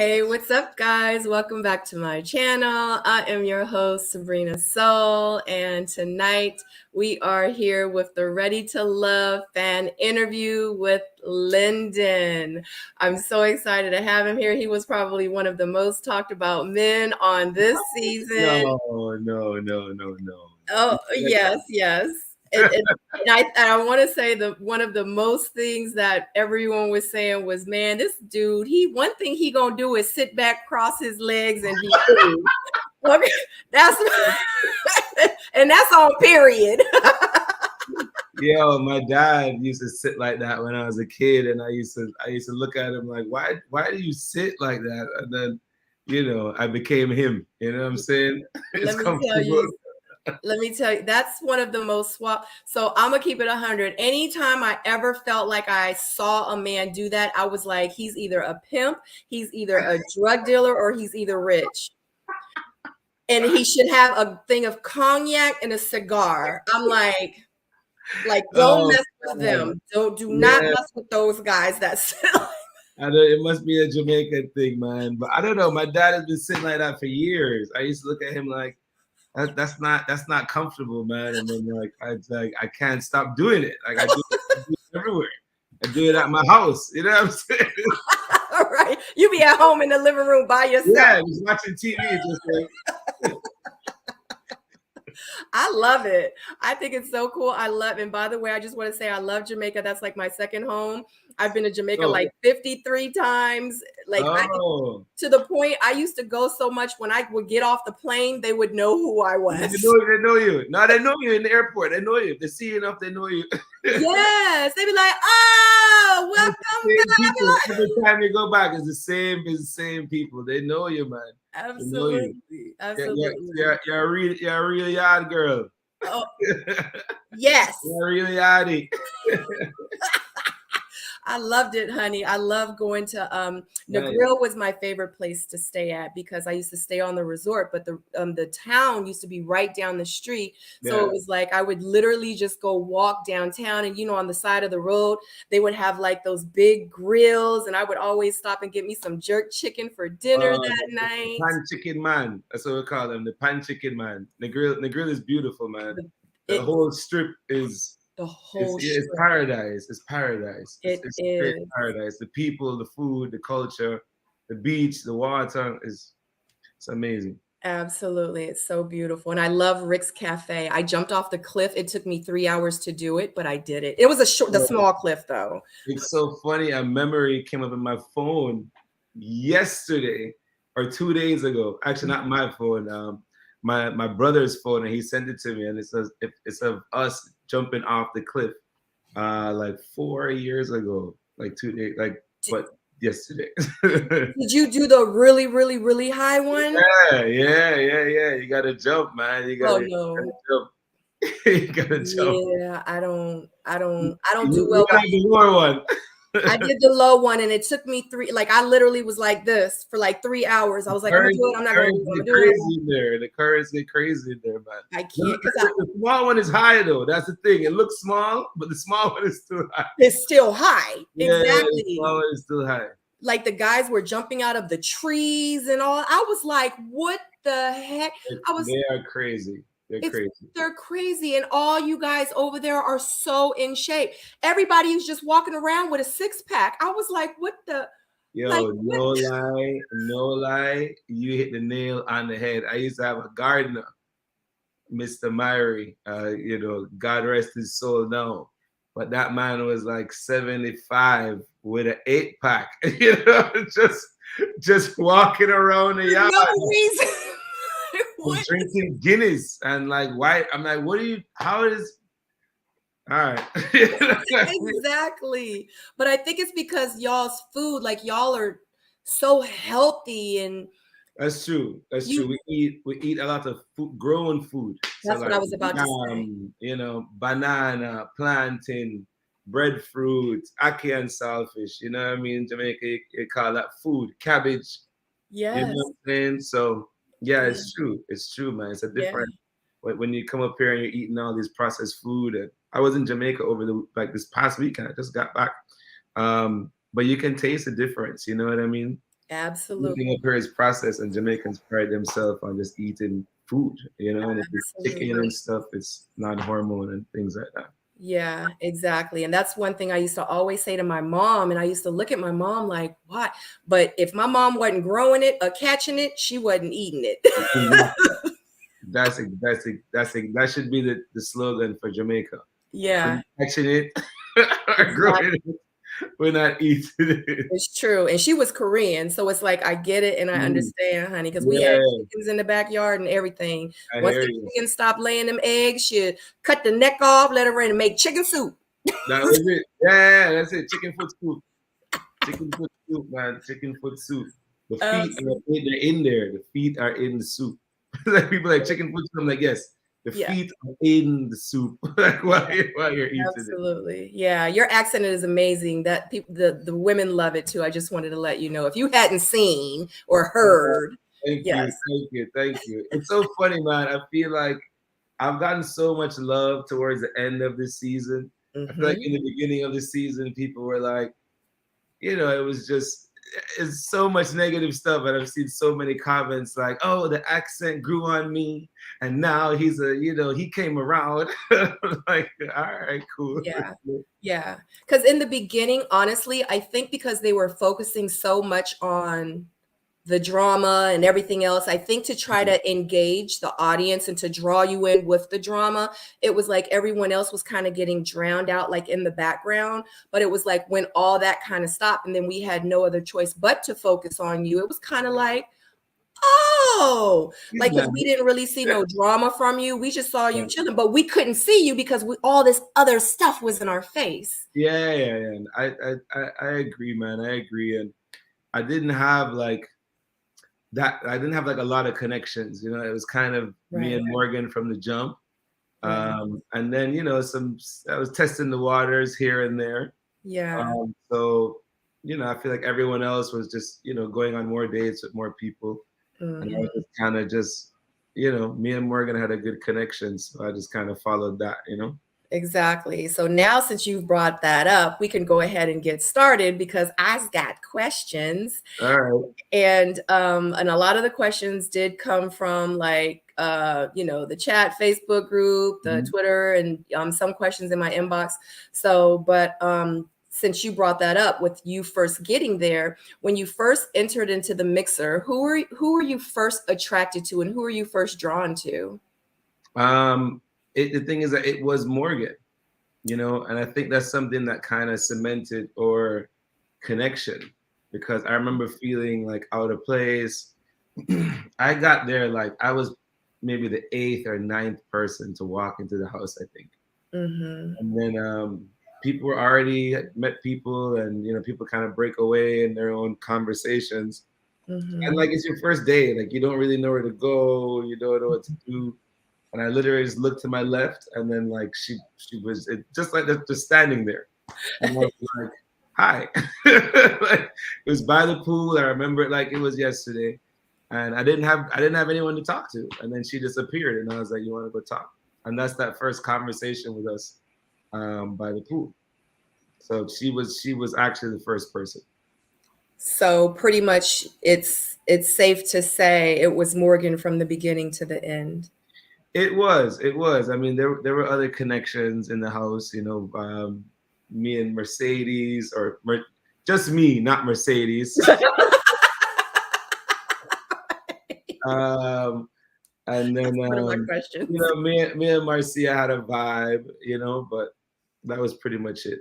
Hey, what's up, guys? Welcome back to my channel. I am your host, Sabrina Soul, and tonight we are here with the Ready to Love fan interview with Lyndon. I'm so excited to have him here. He was probably one of the most talked about men on this season. No. Oh, yes. And I want to say that one of the most things that everyone was saying was, man, this dude, one thing he gonna do is sit back, cross his legs, and be cool. Okay, that's and that's on period. Yo, my dad used to sit like that when I was a kid, and I used to look at him like, why do you sit like that? And then, I became him. You know what I'm saying? It's comfortable. Let me tell you, that's one of the most swap. So I'm gonna keep it 100. Anytime I ever felt like I saw a man do that, I was like, he's either a pimp, he's either a drug dealer, or he's either rich. And he should have a thing of cognac and a cigar. I'm like, don't mess with them. Do not mess with those guys that sit. I don't. It must be a Jamaican thing, man. But I don't know. My dad has been sitting like that for years. I used to look at him like, that's not comfortable, man. And then I can't stop doing it. Like I do it everywhere. I do it at my house. You know what I'm saying? All right. You be at home in the living room by yourself. Yeah, just watching TV. Just like. I love it. I think it's so cool. And by the way, I just want to say I love Jamaica. That's like my second home. I've been to Jamaica like 53 times. To the point I used to go so much when I would get off the plane, they would know who I was. They know you. No, they know you in the airport. They know you. If they see you enough, they know you. Yes. They be like, oh, welcome back. Every time you go back, it's the same people. They know you, man. Absolutely. You're a real yard girl. Oh, yes. You're a real yardie. I loved it, honey. I love going to Negril was my favorite place to stay at because I used to stay on the resort, but the town used to be right down the street. So it was like I would literally just go walk downtown, and on the side of the road, they would have like those big grills, and I would always stop and get me some jerk chicken for dinner that night. Pan chicken man. That's what we call them, the pan chicken man. Negril is beautiful, man. The whole strip is it's paradise. It's paradise. It's great paradise. The people, the food, the culture, the beach, the water it's amazing. Absolutely. It's so beautiful. And I love Rick's Cafe. I jumped off the cliff. It took me 3 hours to do it, but I did it. It was the small cliff though. It's so funny. A memory came up in my phone yesterday or 2 days ago. Actually, not my phone. My brother's phone, and he sent it to me, and it says it's of us jumping off the cliff like 4 years ago, like 2 days, but yesterday. Did you do the really, really, really high one? Yeah. You gotta jump, man. You gotta jump. You gotta jump. Yeah, I don't do well. The lower one. I did the low one, and it took me I literally was like this for like 3 hours. I was like, I'm gonna do it. I'm not gonna do it. The currents get crazy in there, man. I can't. The small one is high though. That's the thing. It looks small, but the small one is still high. It's still high. Yeah, exactly. The small one is still high. Like the guys were jumping out of the trees and all. I was like, what the heck? They are crazy. They're crazy, and all you guys over there are so in shape. Everybody is just walking around with a 6-pack. I was like, what the? Yo, no lie. You hit the nail on the head. I used to have a gardener, Mr. Myrie. God rest his soul now. But that man was like 75 with an 8-pack. Just walking around the yard. No reason. Drinking Guinness and like white. I'm like, how is all right. Exactly. But I think it's because y'all's food, like y'all are so healthy. And that's true. We eat a lot of food, growing food. That's what I was about to say. Banana, plantain, breadfruit, ackee and saltfish. You know what I mean? In Jamaica, you call that food. Cabbage. Yes. You know what I'm saying? So yeah, it's true. It's true, man. It's a different when you come up here and you're eating all this processed food. And I was in Jamaica over this past weekend. I just got back. But you can taste the difference. You know what I mean? Absolutely. Everything up here is processed, and Jamaicans pride themselves on just eating food, you know, and if it's Absolutely. chicken and stuff, it's non-hormone and things like that. Yeah, exactly. And that's one thing I used to always say to my mom. And I used to look at my mom like, what? But if my mom wasn't growing it or catching it, she wasn't eating it. That should be the slogan for Jamaica. Yeah. We're catching it or Exactly. growing it. We're not eating it. It's true. And she was Korean. So it's like, I get it and I understand, honey, because we had chickens in the backyard and everything. I Once hear the you. chicken stopped laying them eggs, she'd cut the neck off, let her in and make chicken soup. That was it. Yeah, that's it. Chicken foot soup. Chicken foot soup, man. Chicken foot soup. The feet they're in there. The feet are in the soup. Like people like chicken foot soup. I'm like, yes, the feet are in the soup. Like while you're eating it. Absolutely. Yeah, your accent is amazing. That people, the women love it too. I just wanted to let you know if you hadn't seen or heard. Thank you. It's so funny, man. I feel like I've gotten so much love towards the end of this season. I feel like in the beginning of the season, people were like, you know, it's so much negative stuff. And I've seen so many comments like, oh, the accent grew on me. And now he came around. Like, all right, cool. Yeah. Yeah. Because in the beginning, honestly, I think because they were focusing so much on the drama and everything else, I think to try to engage the audience and to draw you in with the drama, it was like everyone else was kind of getting drowned out like in the background. But it was like when all that kind of stopped and then we had no other choice but to focus on you, it was kind of like, oh, like, because we didn't really see no drama from you. We just saw you chilling, but we couldn't see you because all this other stuff was in our face. Yeah. And I agree, man. I agree. And I didn't have like a lot of connections, you know. It was kind of me and Morgan from the jump. And then, you know, I was testing the waters here and there. Yeah. So, you know, I feel like everyone else was just, you know, going on more dates with more people. And I was just kind of you know, me and Morgan had a good connection. So I just kind of followed that, you know. Exactly. So now since you've brought that up, we can go ahead and get started because I've got questions. All right. And a lot of the questions did come from like you know, the chat Facebook group, the Twitter, and some questions in my inbox. So, but since you brought that up with you first getting there, when you first entered into the mixer, who were you first attracted to and who were you first drawn to? The thing is that it was Morgan, you know, and I think that's something that kind of cemented our connection because I remember feeling like out of place. I got there like I was maybe the 8th or 9th person to walk into the house, I think. And then people were already met people, and you know, people kind of break away in their own conversations. And like it's your first day, like you don't really know where to go, you don't know what to do. And I literally just looked to my left, and then like she was just like just standing there. And I was like, "Hi." Like, it was by the pool. I remember it like it was yesterday, and I didn't have anyone to talk to. And then she just appeared, and I was like, "You want to go talk?" And that's that first conversation with us by the pool. So she was actually the first person. So pretty much, it's safe to say it was Morgan from the beginning to the end. It was. I mean, there were other connections in the house, you know, me and Mercedes, or just me, not Mercedes. And then, you know, me and Marcia had a vibe, you know, but that was pretty much it.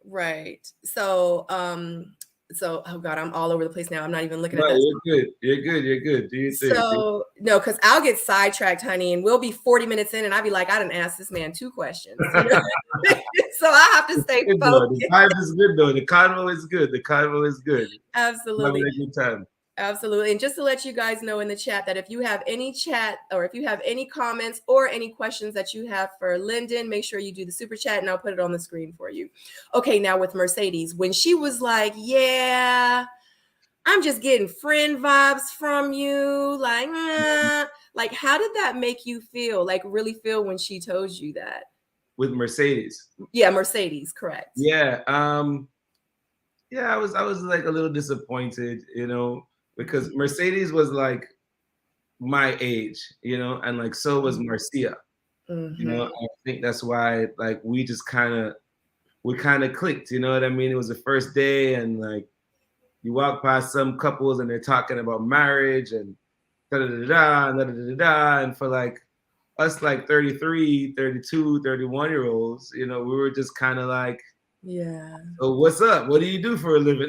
Right. So, oh God, I'm all over the place now. I'm not even looking at that. You're good. Do you think? So no, because I'll get sidetracked, honey, and we'll be 40 minutes in, and I'll be like, I didn't ask this man 2 questions. You know? So I have to stay focused. The vibe is good though. The convo is good. Absolutely. Having a good time. Absolutely. And just to let you guys know in the chat that if you have any chat or if you have any comments or any questions that you have for Lyndon, make sure you do the super chat and I'll put it on the screen for you. Okay, now with Mercedes, when she was like, yeah, I'm just getting friend vibes from you, like how did that make you feel? Like really feel when she told you that? With Mercedes. Yeah, Mercedes, correct. Yeah. Yeah, I was like a little disappointed, you know. because Mercedes was like my age, you know, and like so was Marcia. You know, I think that's why like we kind of clicked, you know what I mean? It was the first day, and like you walk past some couples and they're talking about marriage and da da da da da da da, and for like us like 33, 32, 31 year olds, you know, we were just kind of like, yeah. so what's up? What do you do for a living?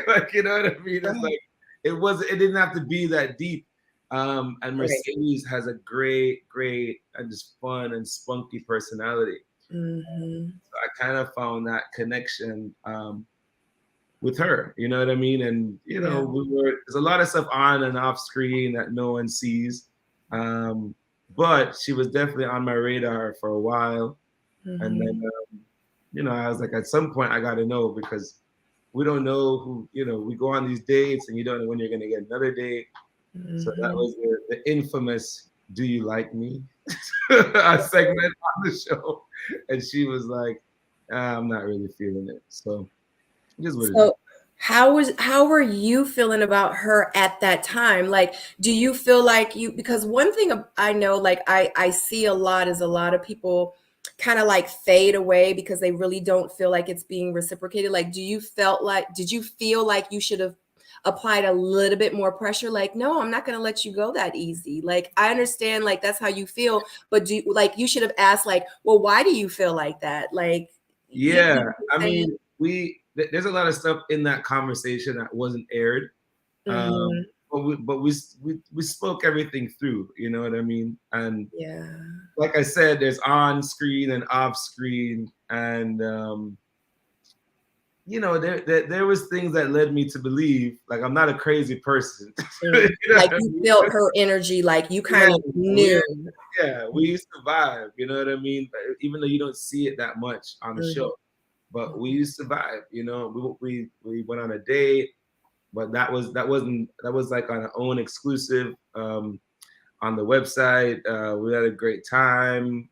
Like, you know what I mean? It's like it didn't have to be that deep. And Mercedes has a great and just fun and spunky personality. So I kind of found that connection with her, you know what I mean? And you know, there's a lot of stuff on and off screen that no one sees. But she was definitely on my radar for a while. And then you know, I was like, at some point I gotta know, because we don't know who, you know, we go on these dates and you don't know when you're gonna get another date. So that was the infamous "Do you like me?" segment on the show, and she was like, "I'm not really feeling it." So, just what it is. How were you feeling about her at that time? Like, do you feel like because one thing I know, like I see a lot is a lot of people kind of like fade away because they really don't feel like it's being reciprocated. Like, did you feel like you should have applied a little bit more pressure? Like, no, I'm not going to let you go that easy. Like, I understand, like, that's how you feel, but you should have asked, like, well, why do you feel like that? Like, yeah, I mean, there's a lot of stuff in that conversation that wasn't aired. But we spoke everything through, you know what I mean? And like I said, there's on screen and off screen, and you know, there was things that led me to believe like I'm not a crazy person. You know like you felt her energy, like you kind of knew. Yeah, we used to vibe, you know what I mean? Even though you don't see it that much on the show, but we used to vibe, you know. We went on a date, but that was like on our own exclusive on the website. We had a great time.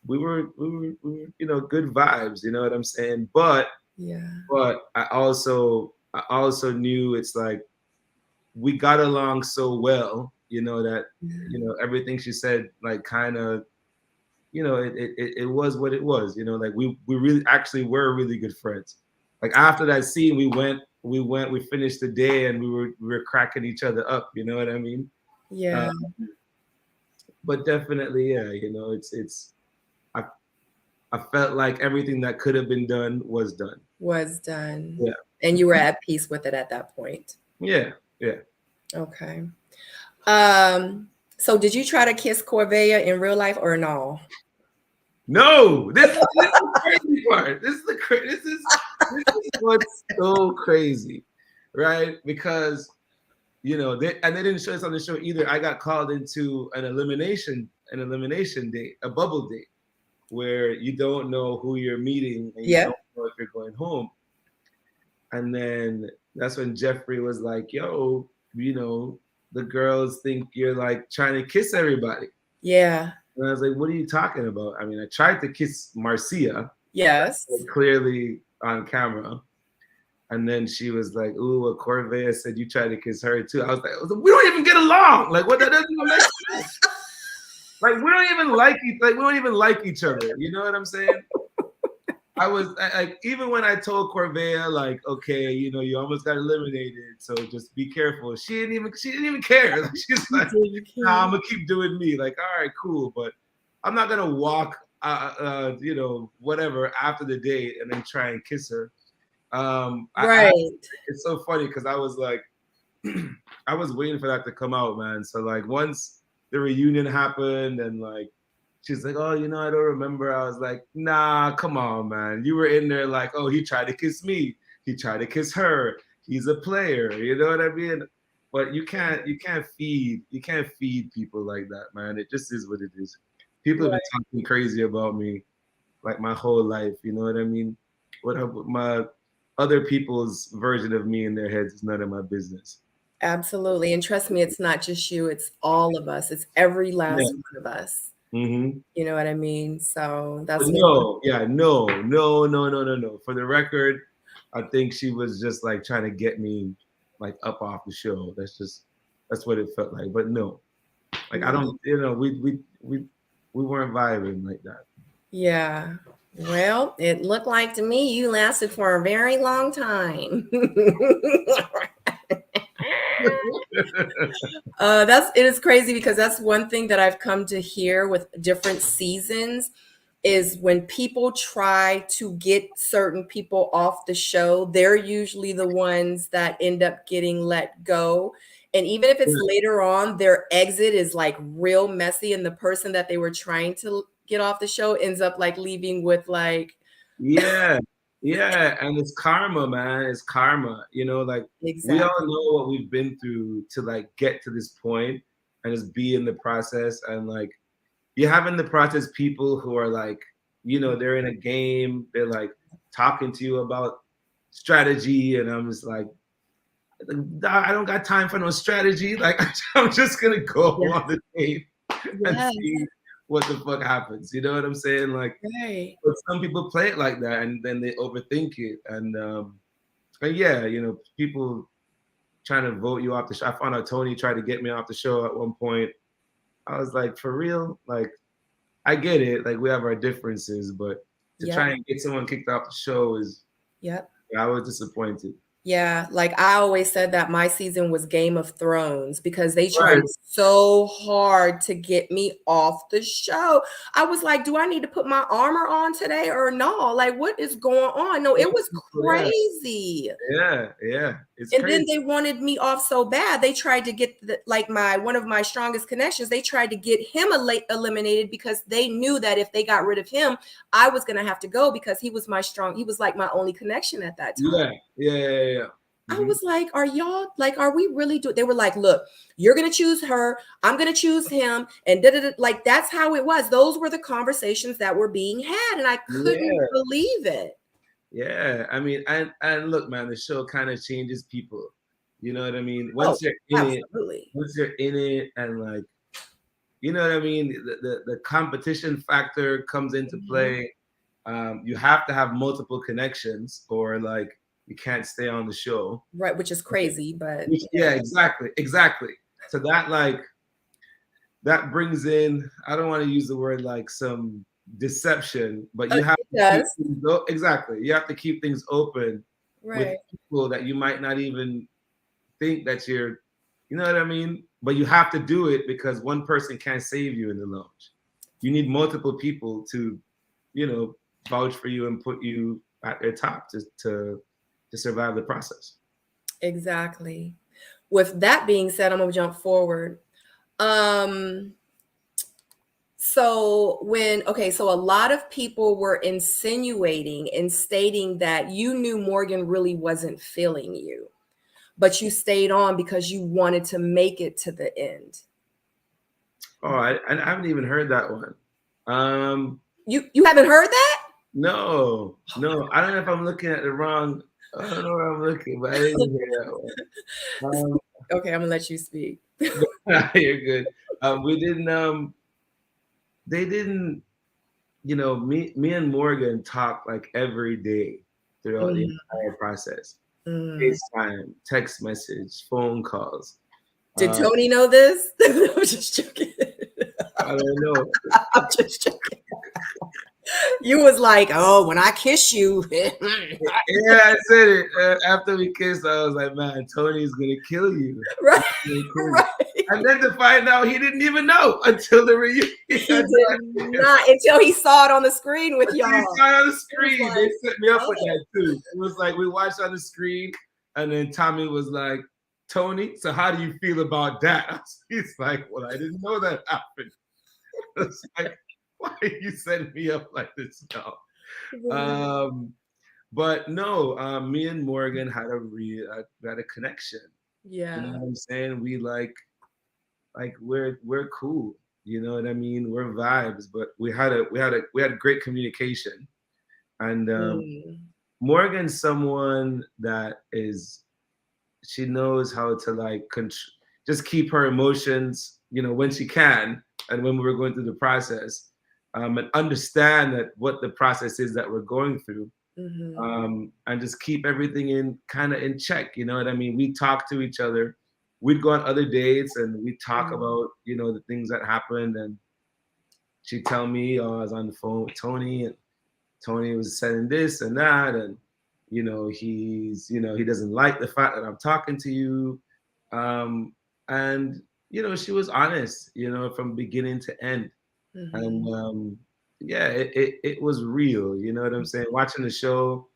We were you know, good vibes, you know what I'm saying? But I also knew it's like we got along so well, you know, that you know, everything she said like kind of, you know, it was what it was, you know, like we really actually were really good friends. Like after that scene, we finished the day and we were cracking each other up, you know what I mean? Yeah. But definitely, yeah, you know, I felt like everything that could have been done was done. Yeah. And you were at peace with it at that point. Yeah. Okay. So did you try to kiss Corvea in real life or no? No, this is the crazy part. This is what's so crazy, right? Because you know, they didn't show this on the show either. I got called into an elimination date, a bubble date, where you don't know who you're meeting and you don't know if you're going home. And then that's when Jeffrey was like, "Yo, you know, the girls think you're like trying to kiss everybody." Yeah. And I was like, "What are you talking about?" I mean, I tried to kiss Marcia. Yes. Clearly on camera. And then she was like, "Ooh, a Corvea said you tried to kiss her too." I was like, "We don't even get along. Like, what? That doesn't even make sense. Like, we don't even like each other. You know what I'm saying?" I was like, even when I told Corvea, like, "Okay, you know, you almost got eliminated, so just be careful." She didn't even care. Like, she's like, "Nah, I'm gonna keep doing me." Like, all right, cool, but I'm not gonna walk, you know, whatever after the date and then try and kiss her. It's so funny because I was like, I was waiting for that to come out, man. So like once the reunion happened and like she's like, "Oh, you know, I don't remember." I was like, "Nah, come on, man. You were in there like, oh, he tried to kiss me. He tried to kiss her. He's a player." You know what I mean? But you can't feed people like that, man. It just is what it is. People have been talking crazy about me like my whole life. You know what I mean? What my other people's version of me in their heads is none of my business. Absolutely. And trust me, it's not just you, it's all of us. It's every last one of us. You know what I mean? So that's no. For the record, I think she was just like trying to get me like up off the show. That's what it felt like. But no, like I don't, you know, we weren't vibing like that. Yeah. Well, it looked like to me you lasted for a very long time. It is crazy because that's one thing that I've come to hear with different seasons is when people try to get certain people off the show, they're usually the ones that end up getting let go. And even if it's later on, their exit is like real messy, and the person that they were trying to get off the show ends up like leaving with like Yeah, yeah, and it's karma, man. It's karma. You know, like we all exactly. know what we've been through to like get to this point and just be in the process. And like you have in the process people who are like, you know, they're in a game, they're like talking to you about strategy, and I'm just like, I don't got time for no strategy. Like I'm just gonna go Yeah. on the game and Yes. see what the fuck happens. You know what I'm saying? Like, Right. but some people play it like that, and then they overthink it. And yeah, you know, people trying to vote you off the show. I found out Tony tried to get me off the show at one point. I was like, for real? Like, I get it. Like, we have our differences, but to Yep. try and get someone kicked off the show is, Yep. I was disappointed. Yeah, like I always said that my season was Game of Thrones because they tried Right. so hard to get me off the show. I was like, do I need to put my armor on today or no? Like, what is going on? No, it was Yeah, crazy. yeah. It's And crazy. then they wanted me off so bad. They tried to get like one of my strongest connections. They tried to get him eliminated because they knew that if they got rid of him, I was going to have to go because he was he was like my only connection at that time. Yeah. I was like, are y'all like, are we really doing? They were like, look, you're going to choose her. I'm going to choose him. And like, that's how it was. Those were the conversations that were being had. And I couldn't Yeah. believe it. Yeah, I mean, and look, man, the show kind of changes people. You know what I mean? Once you're in Absolutely. it, and like, you know what I mean, the competition factor comes into play. You have to have multiple connections, or like you can't stay on the show. Right, which is crazy, but Yeah, exactly. So that brings in, I don't want to use the word like some deception, but you have to keep things, exactly. You have to keep things open with people that you might not even think that you're, you know what I mean? But you have to do it because one person can't save you in the lounge. You need multiple people to, you know, vouch for you and put you at their top to survive the process. Exactly. With that being said, I'm gonna jump forward. So a lot of people were insinuating and stating that you knew Morgan really wasn't feeling you, but you stayed on because you wanted to make it to the end. Oh, I haven't even heard that one. You haven't heard that? No. I don't know if I'm looking at the wrong. I don't know where I'm looking, but I didn't hear that one. Okay, I'm gonna let you speak. You're good. We didn't. They didn't. You know, me and Morgan talk like every day throughout the entire process. FaceTime, text message, phone calls. Did Tony know this? I'm just joking. I don't know. I'm just joking. You was like, oh, when I kiss you. Yeah, I said it. After we kissed, I was like, man, Tony's going to kill you. Right. And then to find out he didn't even know until the reunion. He did not, until he saw it on the screen with y'all. He saw it on the screen. Like, they set me up with that too. It was like we watched on the screen, and then Tommy was like, Tony, so how do you feel about that? He's like, well, I didn't know that happened. It's like, why are you setting me up like this now? But no, me and Morgan had a connection. Yeah. You know what I'm saying? We like we're cool. You know what I mean? We're vibes, but we had great communication. And Morgan's someone that she knows how to like just keep her emotions, you know, when she can, and when we were going through the process, and understand that what the process is that we're going through. and just keep everything in kind of in check. You know what I mean? We talk to each other. We'd go on other dates and we talk about, you know, the things that happened. And she'd tell me, oh, I was on the phone with Tony and Tony was saying this and that. And, you know, he's, you know, he doesn't like the fact that I'm talking to you. And, you know, she was honest, you know, from beginning to end. And yeah, it was real. You know what I'm saying? Watching the show,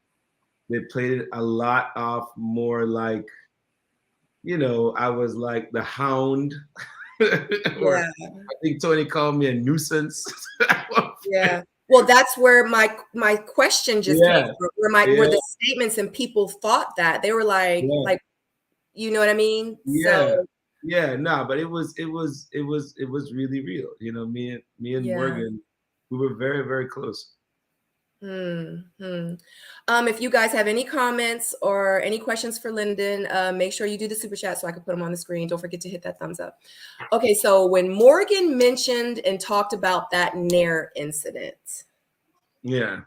they played it a lot off more like, you know, I was like the hound. Or I think Tony called me a nuisance. Yeah. Well, that's where my question just came from, where the statements and people thought that they were like, you know what I mean? So yeah, no, but it was really real. You know, me and Morgan, we were very, very close. If you guys have any comments or any questions for Lyndon, make sure you do the super chat so I can put them on the screen. Don't forget to hit that thumbs up. Okay, so when Morgan mentioned and talked about that Nair incident, in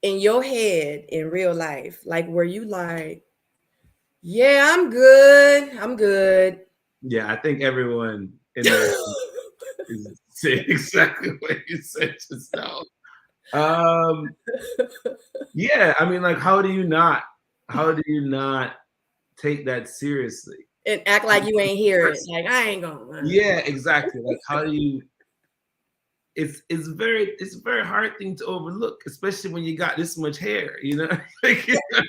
your head in real life, like, were you like, yeah, I'm good? Yeah, I think everyone in there is saying exactly what you said just now. Yeah, I mean, like, how do you not take that seriously and act like you ain't hear it? Like, I ain't gonna. Yeah, exactly. Like, how do you? It's very hard thing to overlook, especially when you got this much hair. You know, like, you know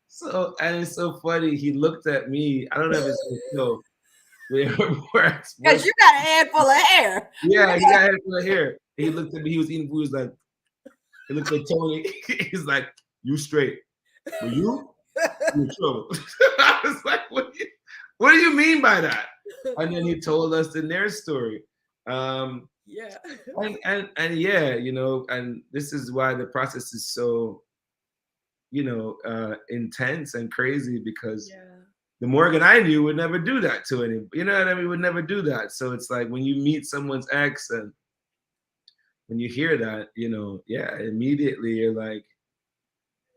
So, and it's so funny. He looked at me. I don't know if it's because you got a handful of hair. Yeah, he got a handful of hair. He looked at me. He was eating food. He was like, he looked at Tony. He's like, "You straight? Were you in trouble?" I was like, "What do you mean by that?" And then he told us the Nair story. And yeah, you know, and this is why the process is so, you know, intense and crazy, because the Morgan I knew would never do that to anyone. You know what I mean? Would never do that. So it's like when you meet someone's ex and when you hear that, you know, immediately you're like,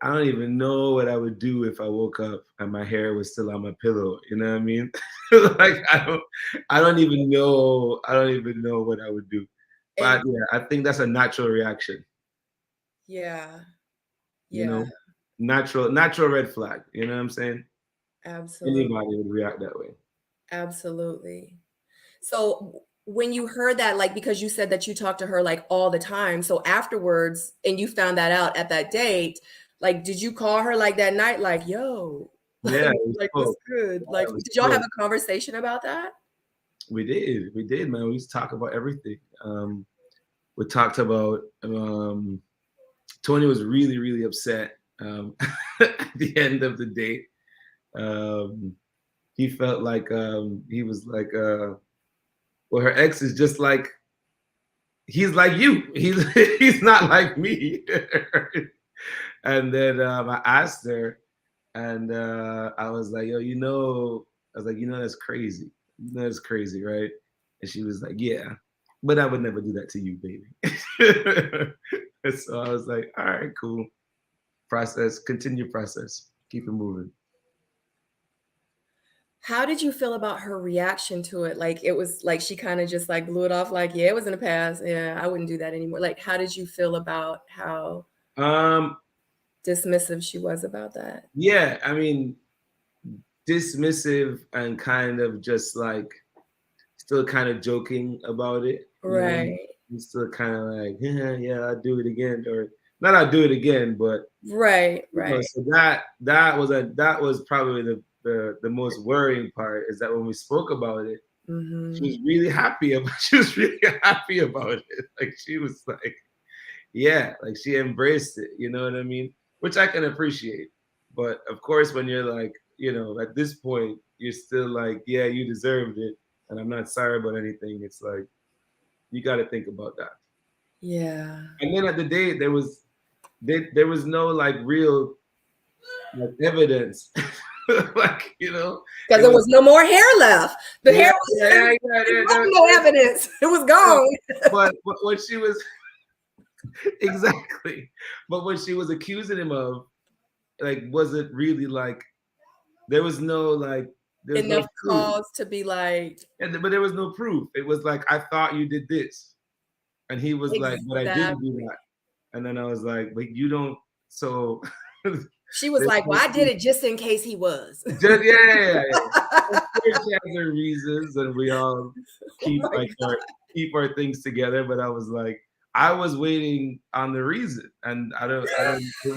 I don't even know what I would do if I woke up and my hair was still on my pillow. You know what I mean? Like, I don't even know what I would do. But I think that's a natural reaction. Yeah. You know, natural red flag. You know what I'm saying? Absolutely. Anybody would react that way. Absolutely. So when you heard that, like, because you said that you talked to her like all the time, so afterwards, and you found that out at that date, like, did you call her like that night, like, yo, like, what's good? Like, did y'all have a conversation about that? We did, man. We used to talk about everything. We talked about, Tony was really, really upset at the end of the date. He felt like he was like, well, her ex is just like, he's like you. He's not like me. And then I asked her, and I was like, yo, that's crazy. You know, that's crazy, right? And she was like, yeah, but I would never do that to you, baby. So I was like, all right, cool. Continue process. Keep it moving. How did you feel about her reaction to it? Like, it was like she kind of just like blew it off, like, yeah, it was in the past. Yeah, I wouldn't do that anymore. Like, how did you feel about how dismissive she was about that? Yeah, I mean, dismissive and kind of just like still kind of joking about it. Right. He's still kind of like, yeah, I'll do it again, or not I'll do it again, but right. You know, so that was probably the most worrying part, is that when we spoke about it, she was really happy about it. Like, she was like, yeah, like she embraced it, you know what I mean? Which I can appreciate. But of course, when you're like, you know, at this point, you're still like, yeah, you deserved it, and I'm not sorry about anything. It's like, you got to think about that. Yeah. And then at the date, there was no like real like evidence. Like, you know, because there was no more hair left. The hair was there was no evidence. It was gone. But what she was Exactly. But what she was accusing him of, like, wasn't really like, there was no like, there's no Enough proof. cause to be like, But there was no proof. It was like, I thought you did this. And he was like, but I didn't do exactly. that. And then I was like, but you don't, so She was like, well, I did it just in case he was. just, yeah. Of course she has her reasons, and we all keep Oh my keep our things together. But I was like, I was waiting on the reason, and I don't the God.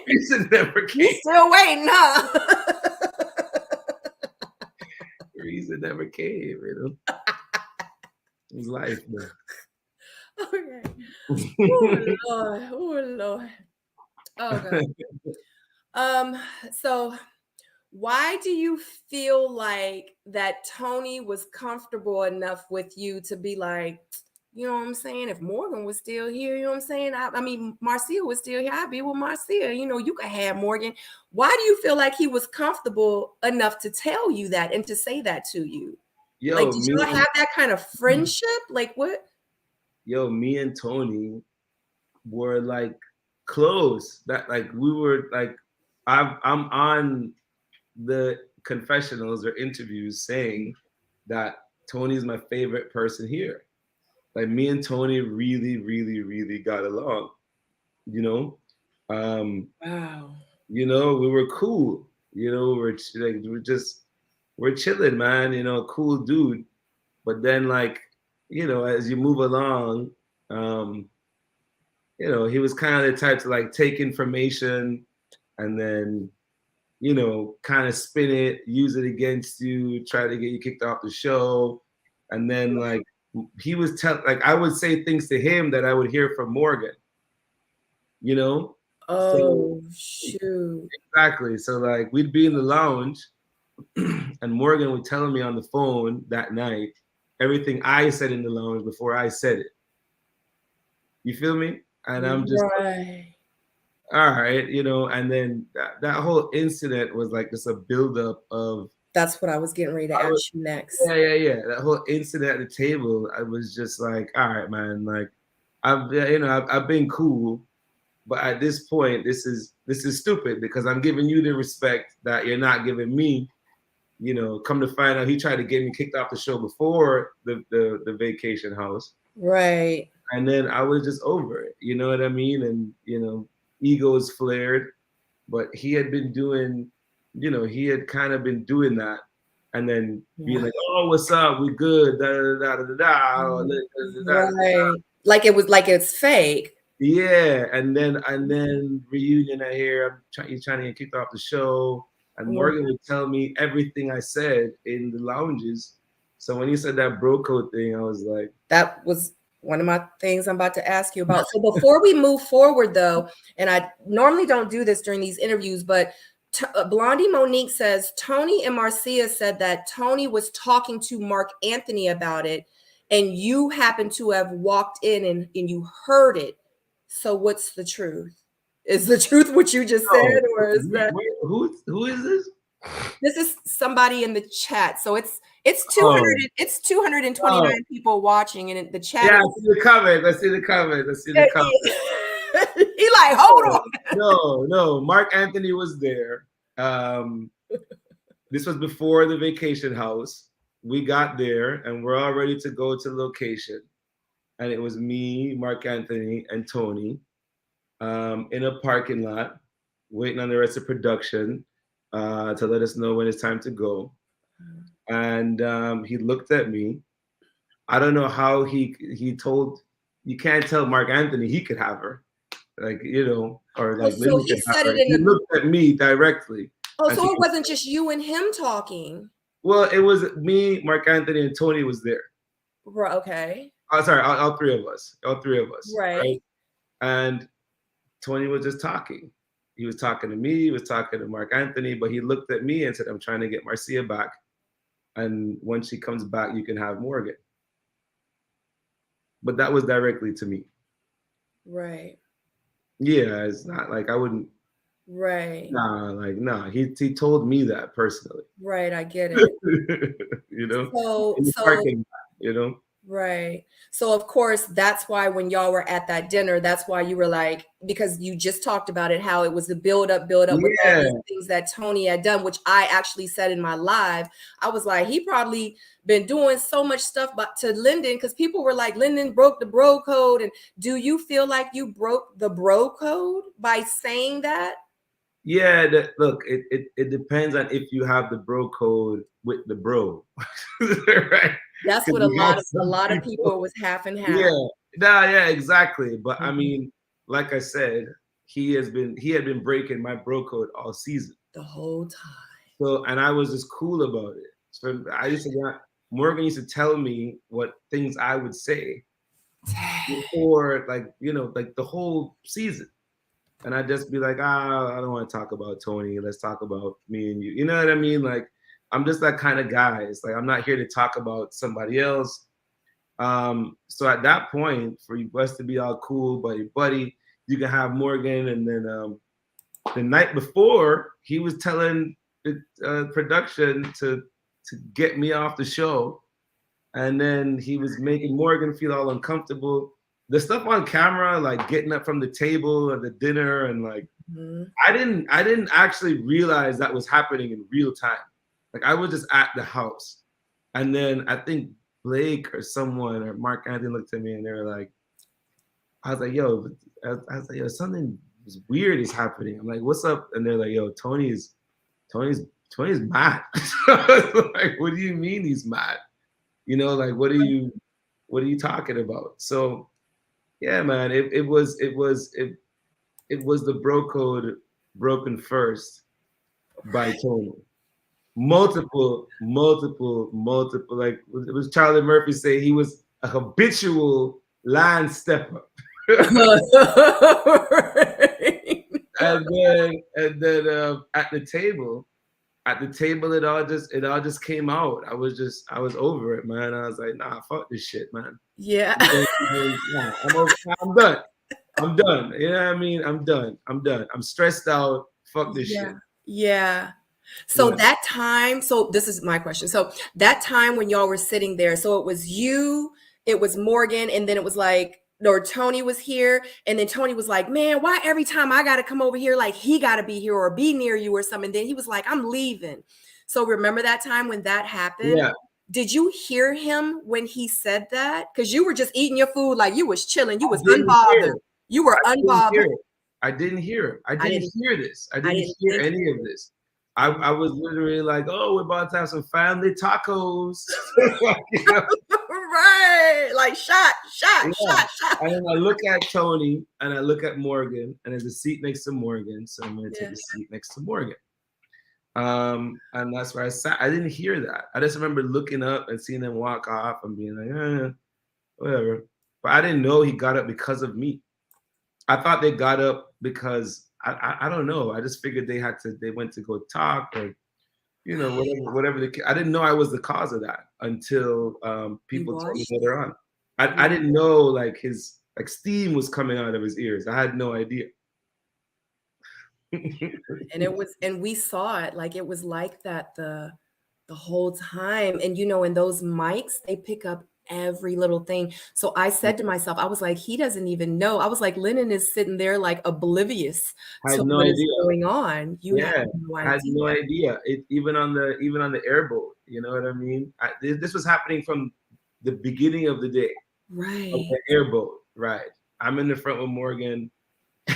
reason never You came. still waiting, huh? The reason never came, you know. It was life, man. Okay. Oh Lord. Oh Lord. Oh God. So why do you feel like that Tony was comfortable enough with you to be like, you know what I'm saying? If Morgan was still here, you know what I'm saying? I mean, Marcia was still here. I'd be with Marcia. You know, you could have Morgan. Why do you feel like he was comfortable enough to tell you that and to say that to you? Like, Yo, did y'all have that kind of friendship? Like, what? me and Tony were like close. That like we were like, I'm on the confessionals or interviews saying that Tony's my favorite person here. Like me and Tony really, really, really got along. You know, Wow. you know, we were cool. You know, we're chilling, man. You know, cool dude. But then like, you know, as you move along, um, you know, he was kind of the type to like take information and then, you know, kind of spin it, use it against you, try to get you kicked off the show. And then like he was like I would say things to him that I would hear from Morgan, you know? So Oh, shoot. exactly. So like we'd be in the lounge and Morgan would tell me on the phone that night everything I said in the lounge before I said it. You feel me? And I'm just Right. all right, you know, and then that whole incident was like just a buildup of That's what I was getting ready to ask you next. yeah. That whole incident at the table, I was just like, all right, man, like I've been cool, but at this point, this is stupid because I'm giving you the respect that you're not giving me. You know, come to find out, he tried to get me kicked off the show before the vacation house, Right. and then I was just over it. You know what I mean? And you know, egos flared, but he had been doing, you know, he had kind of been doing that, and then being like, "Oh, what's up? We good?" Da da da da da da. Right. Like it was like it's fake. Yeah, and then reunion. I hear he's trying to get kicked off the show, and Morgan would tell me everything I said in the lounges. So when he said that bro code thing, I was like, that was one of my things I'm about to ask you about. So before we move forward, though, and I normally don't do this during these interviews, but Blondie Monique says Tony and Marcia said that Tony was talking to Mark Anthony about it, and you happened to have walked in and you heard it. So what's the truth? Is the truth what you just said, or is that who is this? this is somebody in the chat? So it's 200 Oh. it's 229 people watching, and the chat. Yeah, I see the comments. I see the comments. He like, hold on. No. Mark Anthony was there. This was before the vacation house. We got there and we're all ready to go to location. And it was me, Mark Anthony, and Tony in a parking lot, waiting on the rest of production to let us know when it's time to go. And he looked at me. I don't know how he told. You can't tell Mark Anthony he could have her, like you know, or like So Linda he could have said her. it in He looked at me directly. Oh, so it wasn't just you and him talking. Well, it was me, Mark Anthony, and Tony was there. Right. Okay. Oh, sorry, all three of us. All three of us. Right. And Tony was just talking. He was talking to me. He was talking to Mark Anthony, but he looked at me and said, "I'm trying to get Marcia back, and when she comes back, you can have Morgan." But that was directly to me. Right. Yeah, it's not like I wouldn't. Right. Nah. He told me that personally. Right. I get it. You know. So In the parking lot, you know. Right. So of course, that's why when y'all were at that dinner, that's why you were like, because you just talked about it, how it was the build up with all Yeah, these things that Tony had done, which I actually said in my live. I was like, he probably been doing so much stuff but to Lyndon, because people were like, Lyndon broke the bro code. And do you feel like you broke the bro code by saying that? yeah. Look, it depends on if you have the bro code with the bro, right? That's Because what you got a some lot of people. people was half and half. Yeah, nah, yeah, exactly. But I Mhm. mean, like I said, he had been breaking my bro code all season. The whole time. So, and I was just cool about it. So I used to get Morgan used to tell me what things I would say before, like, like the whole season. And I'd just be like, I don't want to talk about Tony. Let's talk about me and you. You know what I mean? Like, I'm just that kind of guy. It's like I'm not here to talk about somebody else. So at that point, for us to be all cool, buddy, you can have Morgan, and then the night before, he was telling the production to get me off the show, and then he was making Morgan feel all uncomfortable. The stuff on camera, like getting up from the table at the dinner, and like Mhm. I didn't actually realize that was happening in real time. Like I was just at the house, and then I think Blake or someone or Mark Anthony looked at me and they were like, I was like, yo, I was like, yo, something weird is happening. I'm like, what's up? And they're like, yo, Tony's Tony's mad. I was like, what do you mean he's mad? Like what are you talking about? So yeah, man, it was the bro code broken first by Tony. Multiple. Like it was Charlie Murphy say he was a habitual line stepper. And then at the table, it all just came out. I was over it, man. I was like, nah, fuck this shit, man. Yeah. Nah, I'm done. I'm done. You know what I mean? I'm done. I'm stressed out. Fuck this shit. Yeah. Yeah. So Yeah. that time, so this is my question. So that time when y'all were sitting there, so it was you, it was Morgan, and then it was like, or Tony was here, and then Tony was like, man, why every time I gotta come over here, like he gotta be here or be near you or something. Then he was like, I'm leaving. So remember that time when that happened? Yeah. Did you hear him when he said that? Because you were just eating your food, like you was chilling, you I was didn't hear unbothered. it. You were I didn't hear unbothered. it. I didn't hear it. I I didn't didn't hear this. I I didn't didn't hear think any of this. I was literally like, oh, we're about to have some family tacos. You know? right. Like shot, shot, Yeah. shot, shot. And then I look at Tony and I look at Morgan, and there's a seat next to Morgan. So I'm going to take Yeah. the seat next to Morgan. And that's where I sat. I didn't hear that. I just remember looking up and seeing them walk off and being like, whatever. But I didn't know he got up because of me. I thought they got up because I don't know. I just figured they went to go talk or whatever I didn't know I was the cause of that until You people told me watched later it. on. I didn't know like his like steam was coming out of his ears. I had no idea. And we saw it. Like it was like that the whole time. And in those mics, they pick up every little thing. So I said to myself, I was like, he doesn't even know. I was like, Lennon is sitting there like oblivious I to had no what is idea. going on. You have Yeah, no I had no idea. idea. Even on the airboat, you know what I mean? This was happening from the beginning of the day of Right. the airboat ride. I'm in the front with Morgan.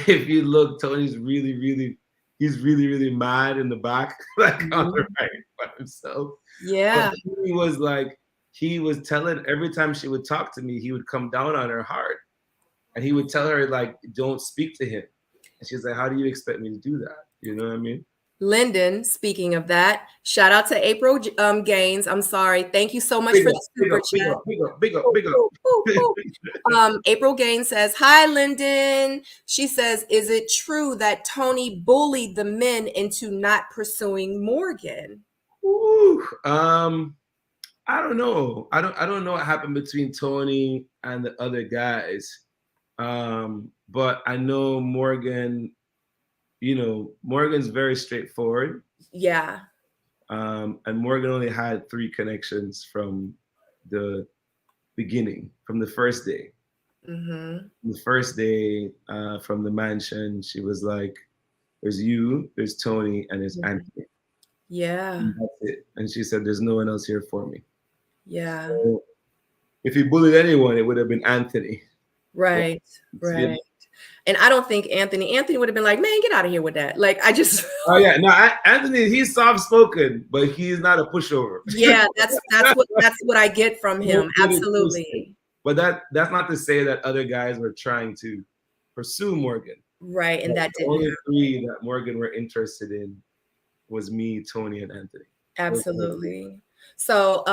If you look, Tony's he's really mad in the back, like on the Mhm. right by himself. But Yeah. he was telling every time she would talk to me, he would come down on her hard, and he would tell her like, "Don't speak to him." And she's like, "How do you expect me to do that?" You know what I mean? Lyndon, speaking of that, shout out to April Gaines. I'm sorry. Thank you so much Big for up, the big super up, big chat. up, big up, big up, Woo, big up. woo, woo, woo. April Gaines says, hi, Lyndon. She says, is it true that Tony bullied the men into not pursuing Morgan? Ooh, I don't know. I don't know what happened between Tony and the other guys. But I know Morgan, Morgan's very straightforward. Yeah. And Morgan only had 3 connections from the beginning, from the first day. Mm-hmm. The first day from the mansion, she was like, there's you, there's Tony, and there's Anthony. Yeah. And that's it. And she said, there's no one else here for me. Yeah. So if he bullied anyone, it would have been Anthony. Right. But, Right. And I don't think Anthony would have been like, man, get out of here with that. Like, I just. Oh yeah, no, Anthony, he's soft spoken, but he's not a pushover. Yeah, that's what I get from him. Absolutely. But that's not to say that other guys were trying to pursue Morgan. Right, and But that the didn't only happen. 3 that Morgan were interested in was me, Tony, and Anthony. Absolutely. So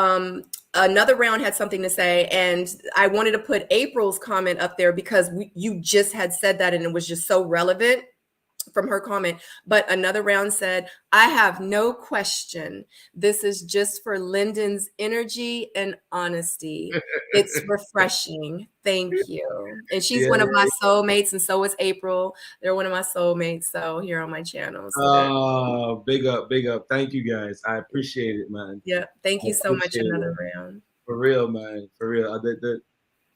another round had something to say, and I wanted to put April's comment up there because you just had said that and it was just so relevant from her comment. But another round said, I have no question. This is just for Lyndon's energy and honesty. It's refreshing. Thank you. And she's one of my soulmates, and so is April. They're one of my soulmates. So here on my channel. So oh, big up, big up. Thank you guys. I appreciate it, man. Yeah. Thank you so much. Another round. For real, man. For real.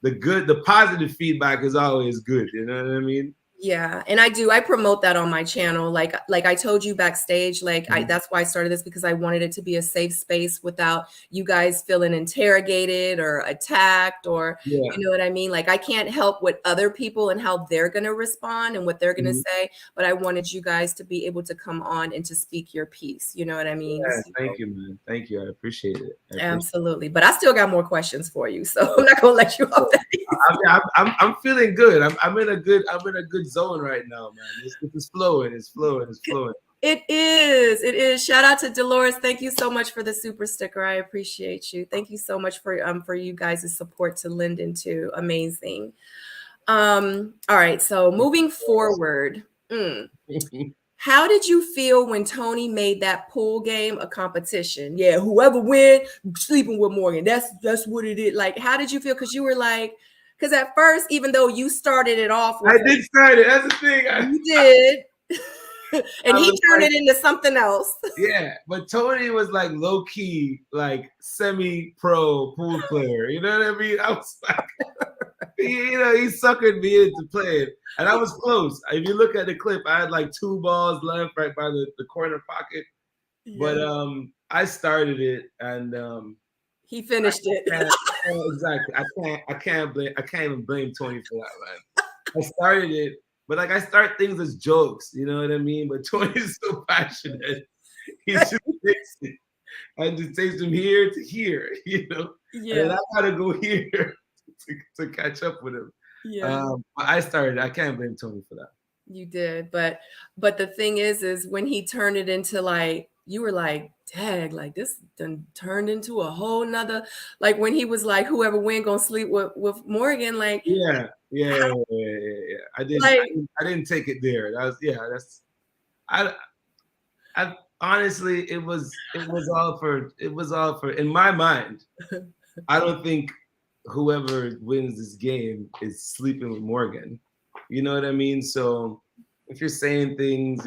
The positive feedback is always good. You know what I mean? Yeah, and I promote that on my channel. Like I told you backstage, like that's why I started this, because I wanted it to be a safe space without you guys feeling interrogated or attacked, or you know what I mean? Like, I can't help what other people and how they're going to respond and what they're going to say, but I wanted you guys to be able to come on and to speak your piece. You know what I mean? Yeah, thank you, man. Thank you. I appreciate it. Absolutely. But I still got more questions for you, so I'm not going to let you off that easy. I'm feeling good. I'm in a good zone right now, man. It's flowing. It's flowing. It is. Shout out to Dolores. Thank you so much for the super sticker. I appreciate you. Thank you so much for you guys' support to Lyndon too. Amazing. All right. So moving forward, how did you feel when Tony made that pool game a competition? Yeah, whoever win, sleeping with Morgan. That's what it is. Like, how did you feel? Because you were like, because at first, even though you started it off with, I did start it. That's the thing. You did. And he turned it into something else. Yeah, but Tony was like low key, like semi-pro pool player. You know what I mean? I was like, he suckered me into playing, and I was close. If you look at the clip, I had like 2 balls left right by the corner pocket. Yeah. But I started it, and he finished it. Exactly. I can't even blame Tony for that, man. I started it. But like, I start things as jokes, you know what I mean? But Tony's so passionate. He just takes it and just takes them here to here, you know? Yeah. And I gotta go here to catch up with him. Yeah. I started, I can't blame Tony for that. You did. But the thing is when he turned it into, like, you were like, dang, like this done turned into a whole nother, like when he was like, whoever win gonna sleep with Morgan, like. Yeah. I didn't take it there. I honestly, it was all for in my mind. I don't think whoever wins this game is sleeping with Morgan. You know what I mean? So if you're saying things,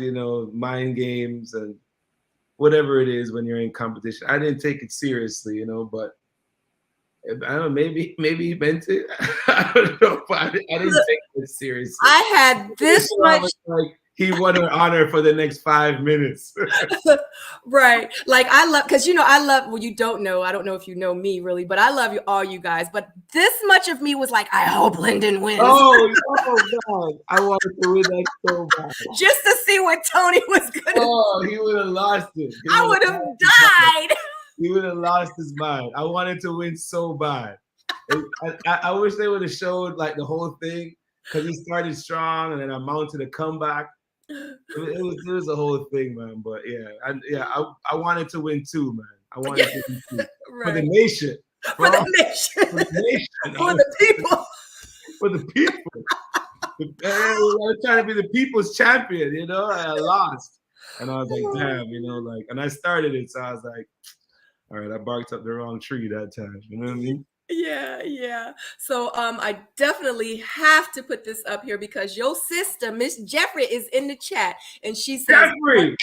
mind games and whatever it is when you're in competition, I didn't take it seriously, but I don't know, maybe he meant it. I don't know, but I didn't take it seriously. I had this much. Like, he won an honor for the next 5 minutes. Right. Like, I love, because I love, well, you don't know, I don't know if you know me really, but I love all you guys. But this much of me was like, I hope Lyndon wins. Oh God. I wanted to win that so bad. Just to see what Tony was gonna do. Oh, he would have lost it. I would have died. He would have lost his mind. I wanted to win so bad. I wish they would have showed like the whole thing, because he started strong and then I mounted a comeback. It was a whole thing, man. But I wanted to win too, man. I wanted to win too. Right. For the nation. For the nation. For the people. For the people. I was trying to be the people's champion, I lost. And I was like, damn, and I started it, so I was like, all right, I barked up the wrong tree that time. You know what I mean? Yeah. So I definitely have to put this up here because your sister, Miss Jeffrey, is in the chat, and she says, Jeffrey.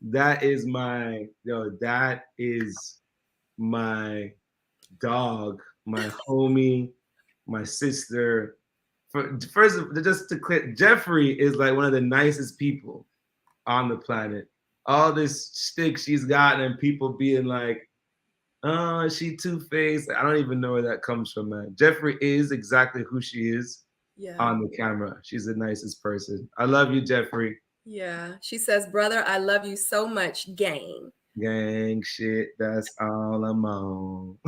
That is my dog, my homie, my sister. First, just to clear, Jeffrey is like one of the nicest people on the planet. All this stick she's gotten and people being like, oh, she two-faced. I don't even know where that comes from, man. Jeffrey is exactly who she is on the camera. She's the nicest person. I love you, Jeffrey. Yeah. She says, brother, I love you so much, gang. Gang shit, that's all I'm on.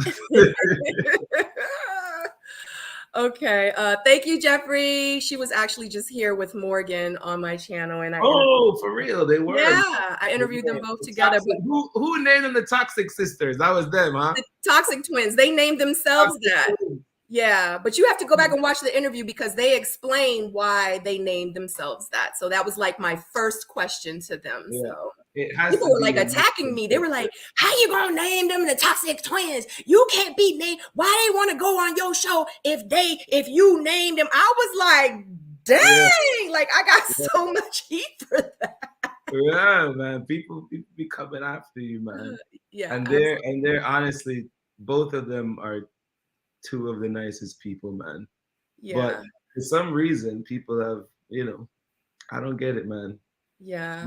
Okay. Thank you, Jeffrey. She was actually just here with Morgan on my channel, and For real, they were. Yeah, I interviewed them both together. But who named them the Toxic Sisters? That was them, huh? The Toxic Twins. They named themselves that. Yeah, but you have to go back and watch the interview because they explain why they named themselves that. So that was like my first question to them. Yeah. So People were like attacking me. They were like, how you gonna name them the Toxic Twins? You can't be named. Why they want to go on your show if you named them? I was like, dang, like I got so much heat for that. Yeah, man. People be coming after you, man. Yeah. And they're honestly, both of them are two of the nicest people, man. Yeah. But for some reason, people have, I don't get it, man. Yeah.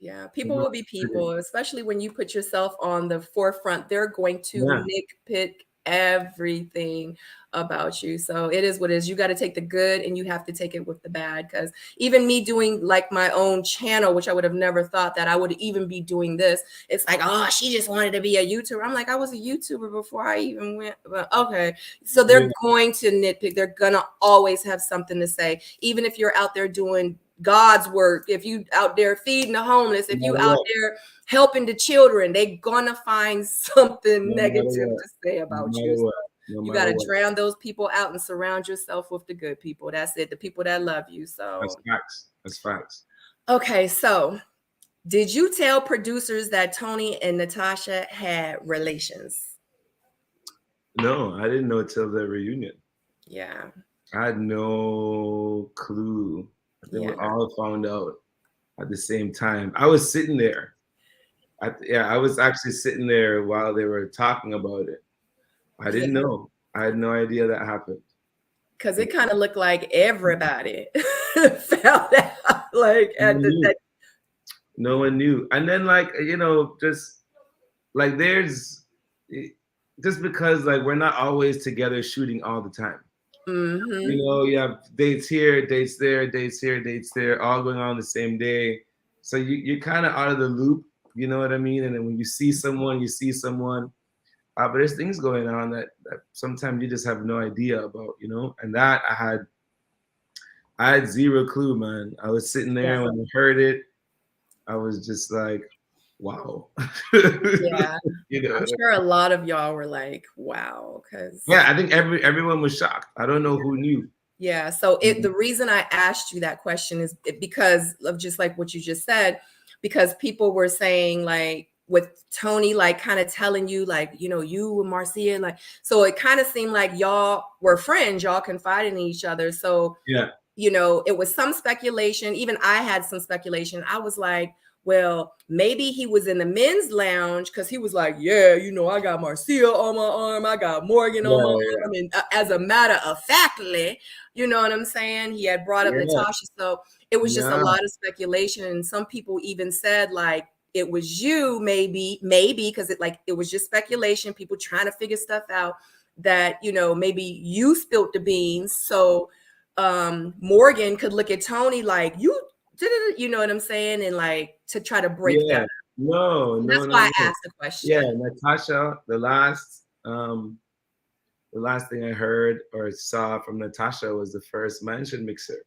Yeah. People will be people, especially when you put yourself on the forefront. They're going to nitpick everything about you. So it is what it is. You got to take the good and you have to take it with the bad. Because even me doing like my own channel, which I would have never thought that I would even be doing this. It's like, oh, she just wanted to be a YouTuber. I'm like, I was a YouTuber before I even went. But okay. So they're going to nitpick. They're going to always have something to say. Even if you're out there doing God's work, if you out there feeding the homeless, if you out there helping the children, they gonna find something negative to say about you. So you got to drown those people out and surround yourself with the good people. That's it. The people that love you. So that's facts. That's facts. Okay. So did you tell producers that Tony and Natasha had relations? No, I didn't know till the reunion. Yeah. I had no clue. They were all found out at the same time. I was sitting there. I was actually sitting there while they were talking about it. I didn't know. I had no idea that happened. Because it kind of looked like everybody found out. Like no one knew. And then just like just because like we're not always together shooting all the time. You have dates here, dates there, dates here, dates there, all going on the same day. So you're kind of out of the loop, you know what I mean? And then when you see someone, you see someone. But there's things going on that sometimes you just have no idea about, And that I had zero clue, man. I was sitting there when I heard it. I was just like, wow. Yeah. I'm sure a lot of y'all were like, wow. I think everyone was shocked. I don't know who knew. Yeah. So the reason I asked you that question is because of just like what you just said, because people were saying like with Tony, like kind of telling you like, you and Marcia, like, so it kind of seemed like y'all were friends, y'all confided in each other. So, it was some speculation. Even I had some speculation. I was like, well, maybe he was in the men's lounge because he was like, I got Marcia on my arm. I got Morgan on my arm. I mean, as a matter of factly, you know what I'm saying? He had brought up Natasha. So it was just a lot of speculation. And some people even said like, it was you, maybe, because it was just speculation, people trying to figure stuff out that, maybe you spilled the beans. So Morgan could look at Tony like, you know what I'm saying? And like to try to break that. No, that's why I asked the question. Yeah, Natasha, the last thing I heard or saw from Natasha was the first mansion mixer.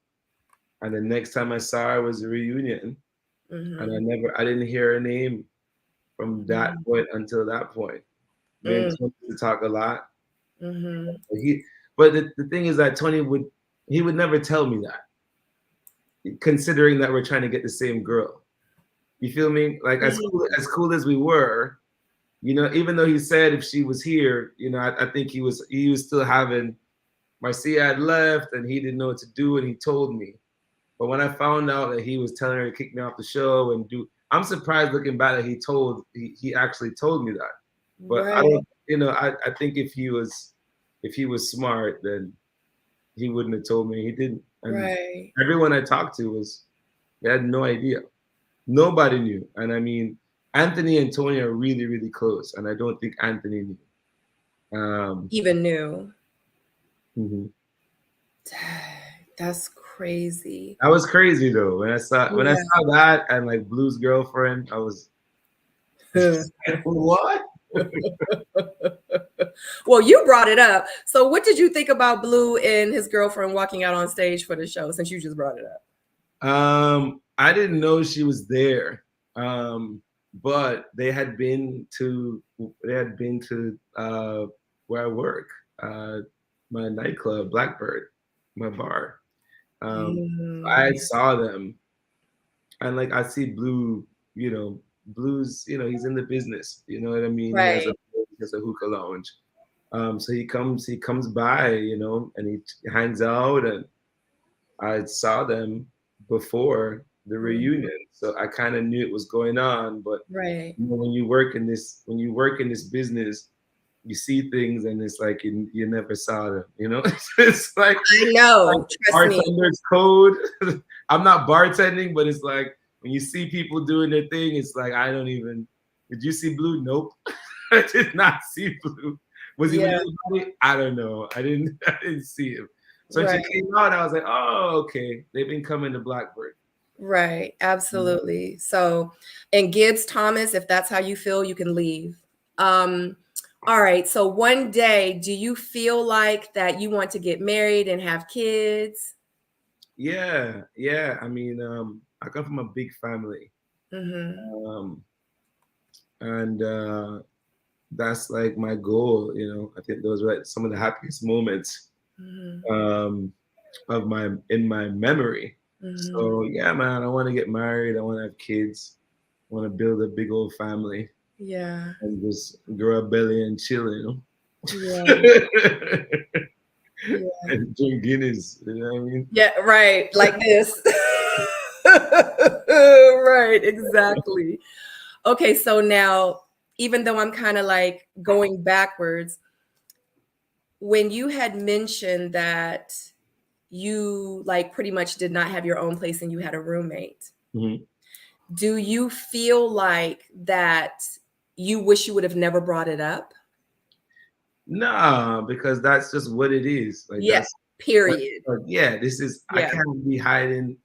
And the next time I saw her was a reunion. And I didn't hear her name from that point until that point. Me and Tony used to talk a lot. But the thing is that Tony would never tell me that, considering that we're trying to get the same girl. You feel me? Like as cool as we were, even though he said if she was here, I think he was still having Marcia had left and he didn't know what to do and he told me. But when I found out that he was telling her to kick me off the show I'm surprised looking back that he actually told me that. But I Right. don't, I think if he was smart, then he wouldn't have told me. He didn't. And Right. everyone I talked to they had no idea. Nobody knew. And I mean, Anthony and Tony are really, really close. And I don't think Anthony knew. Even knew. Mhm. That's crazy. That was crazy though. When I Yeah. saw that and like Blue's girlfriend, I was what? Well, you brought it up. So what did you think about Blue and his girlfriend walking out on stage for the show, since you just brought it up? I didn't know she was there. But they had been to where I work, my nightclub, Blackbird, my bar. I saw them, and like I see Blue, Blue's, he's in the business. You know what I mean? He has Right. a hookah lounge. So he comes by, and he hangs out, and I saw them before the reunion, so I kind of knew it was going on. But Right. when you work in this business, you see things, and it's like you never saw them. It's like I know. Trust me. bartender's code. I'm not bartending, but it's like when you see people doing their thing, it's like I don't even. Did you see Blue? Nope, I did not see Blue. Was he with Yeah. anybody? I don't know. I didn't see him. So when Right. she came out, I was like, oh, okay. They've been coming to Blackbird. Right. Absolutely. So, and Gibbs Thomas, if that's how you feel, you can leave. All right. So one day, do you feel like that you want to get married and have kids? Yeah. I mean, I come from a big family. Um, and that's like my goal. I think those were some of the happiest moments in my memory. So yeah, man, I want to get married. I want to have kids. I want to build a big old family Yeah. and just grow a belly and chill. Yeah. Yeah. And drink Guinness. You know what I mean? Yeah. Right. Like this. Right. Exactly. Okay. So now, even though I'm kind of like going backwards, when you had mentioned that you like pretty much did not have your own place and you had a roommate, do you feel like that you wish you would have never brought it up? No, because that's just what it is. Like Yeah. Period. yeah, this is. I Yeah. can't be hiding.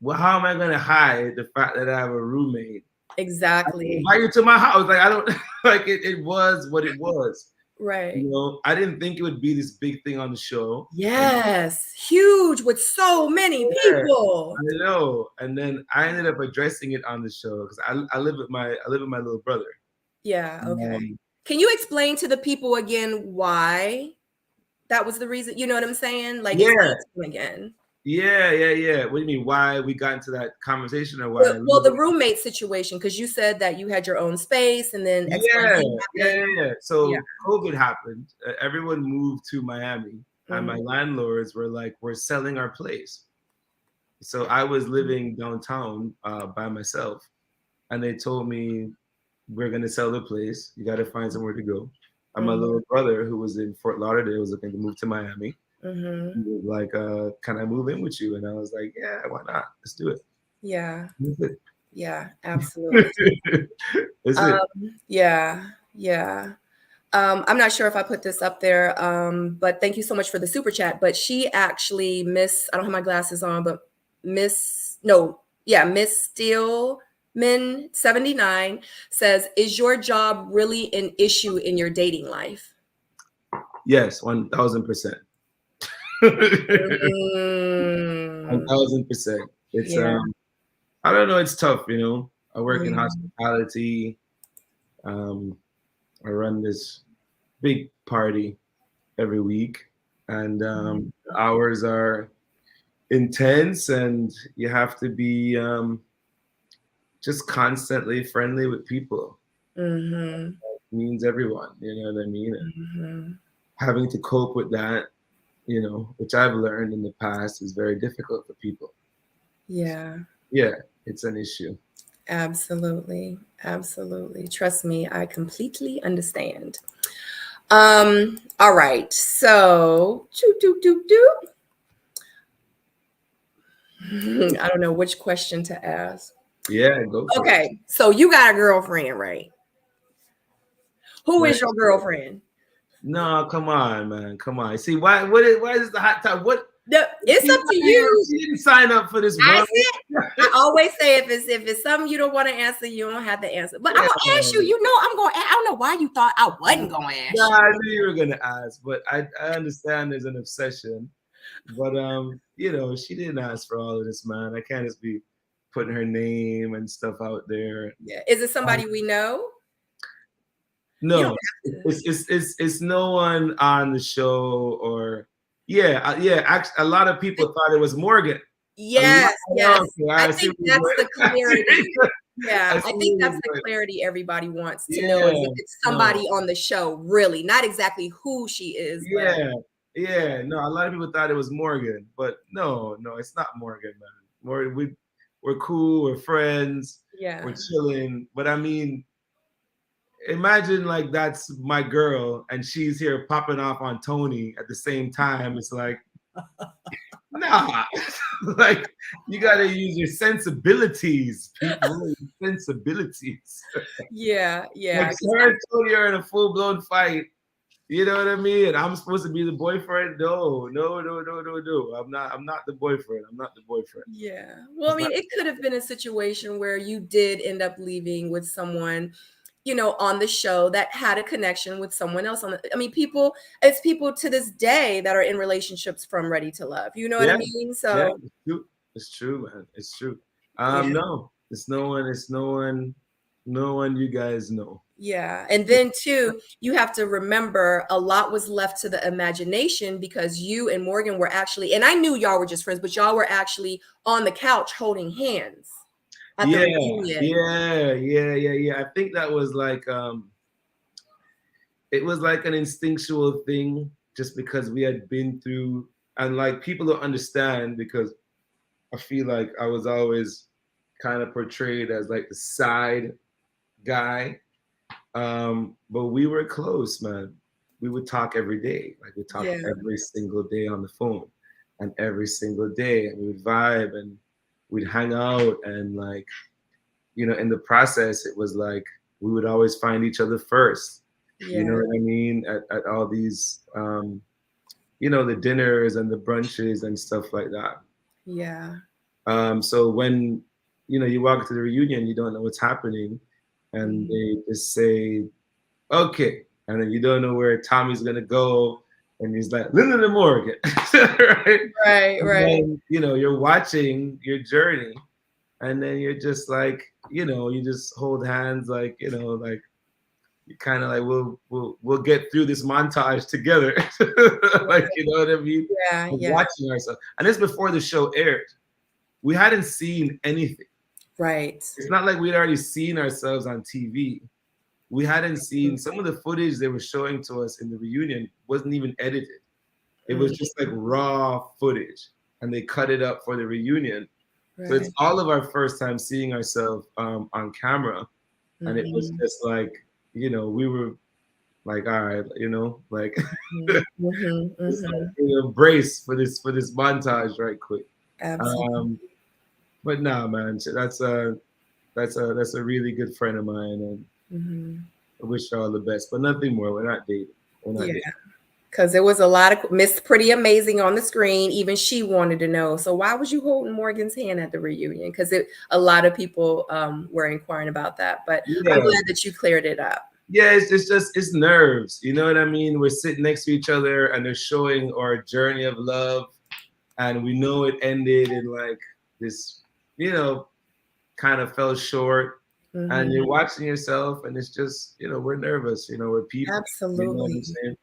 Well, how am I gonna hide the fact that I have a roommate? Exactly. Invite you to my house. Like I don't like it. It was what it was. Right. I didn't think it would be this big thing on the show. Yes. Huge with so many people. I know. And then I ended up addressing it on the show because I live with my little brother. Yeah. Okay. Can you explain to the people again why that was the reason? You know what I'm saying? Like, explain to them again. Yeah. What do you mean? Why we got into that conversation, or why? Well, the roommate situation, because you said that you had your own space, and then yeah. So COVID happened. Everyone moved to Miami, and my landlords were like, "We're selling our place." So I was living downtown by myself, and they told me, "We're gonna sell the place. You got to find somewhere to go." And my little brother, who was in Fort Lauderdale, was looking to move to Miami. He was like, "Can I move in with you?" And I was like, "Yeah, why not? Let's do it." Yeah. That's it. Yeah, absolutely. That's it. Yeah. I'm not sure if I put this up there, but thank you so much for the super chat. But she actually, I don't have my glasses on, but Miss Steelman 79 says, "Is your job really an issue in your dating life?" Yes, 1,000%. 1,000%. It's I don't know. It's tough, I work in hospitality. I run this big party every week, and the hours are intense, and you have to be just constantly friendly with people. That means everyone, you know what I mean? And having to cope with that, which I've learned in the past is very difficult for people. Yeah. Yeah, it's an issue. Absolutely. Absolutely. Trust me, I completely understand. All right. So, I don't know which question to ask. Yeah, go for it. Okay. So you got a girlfriend, right? Who Man, is your girlfriend? no, come on, man. Come on. See, why is this the hot topic? What No, it's up to you. she didn't sign up for this I run. said, I always say if it's something you don't want to answer, you don't have to answer. But I'm gonna ask you. You know, I'm going. I don't know why you thought I wasn't gonna ask Yeah, you. I knew you were gonna ask, but I understand there's an obsession. But she didn't ask for all of this, man. I can't just be putting her name and stuff out there. Yeah. Is it somebody we know? You don't No, have to. it's no one on the show or yeah. Actually, a lot of people thought it was Morgan. A lot, Yes, yes. okay, I I see think where that's you're the going. clarity. I Yeah, I see think where that's you're the going. clarity everybody wants to know is Yeah, if it's somebody no, on the show, really, not exactly who she is, but yeah. No, a lot of people thought it was Morgan, but no, it's not Morgan, man. We're cool, we're friends, yeah. we're chilling. But I mean, imagine like that's my girl and she's here popping off on Tony at the same time. It's like, nah, like you gotta use your sensibilities, people. Sensibilities. Yeah, Like yeah. her and Tony are in a full blown fight. You know what I mean? And I'm supposed to be the boyfriend? No. I'm not the boyfriend. I'm not the boyfriend. Yeah. Well, I It's mean, not. it could have been a situation where you did end up leaving with someone, on the show that had a connection with someone else I mean, it's people to this day that are in relationships from Ready to Love. You know what I Yeah, mean? yeah, So, it's true. It's true, man. It's true. yeah. No, it's no one. It's no one you guys know. Yeah. And then too, you have to remember a lot was left to the imagination because you and Morgan were actually, and I knew y'all were just friends, but y'all were actually on the couch holding hands at the Yeah, reunion. yeah. I think that was like it was like an instinctual thing just because we had been through and like people don't understand because I feel like I was always kind of portrayed as like the side guy. But we were close, man. We would talk every day. Like we talk Yeah. every single day on the phone and every single day and we would vibe and we'd hang out and like, in the process it was like we would always find each other first. You know Yeah. what I mean? At all these the dinners and the brunches and stuff like that. Yeah. So when you walk to the reunion, you don't know what's happening, and Mhm. they just say, "Okay," and then you don't know where Tommy's gonna go, and he's like, "Lyndon and Morgan," right? Right, And right. then you're watching your journey, and then you're just like, you just hold hands, like like you kind of like we'll get through this montage together, like you know what I mean? Yeah, Of yeah. watching ourselves, and this before the show aired. We hadn't seen anything. Right. It's not like we'd already seen ourselves on TV. We hadn't seen some of the footage they were showing to us in the reunion wasn't even edited. It was Mm, just like raw footage, and they cut it up for the reunion. So it's right. all of our first time seeing ourselves on camera, and it was Mhm. just like we were like, all right, like Mhm. Mhm. just like Mhm. brace for this montage right quick. Absolutely. Um, but nah, man, that's a really good friend of mine, and Mhm. I wish her all the best. But nothing more. We're not dating. We're not Yeah. dating. Because there was a lot of Miss Pretty Amazing on the screen. Even she wanted to know. So why was you holding Morgan's hand at the reunion? Because a lot of people were inquiring about that. But I'm Yeah, glad that you cleared it up. yeah. It's just it's nerves. You know what I mean? We're sitting next to each other, and they're showing our journey of love, and we know it ended in like this, kind of fell short. And Mhm. you're watching yourself, and it's just, we're nervous. We're people. You know what I'm Absolutely. saying?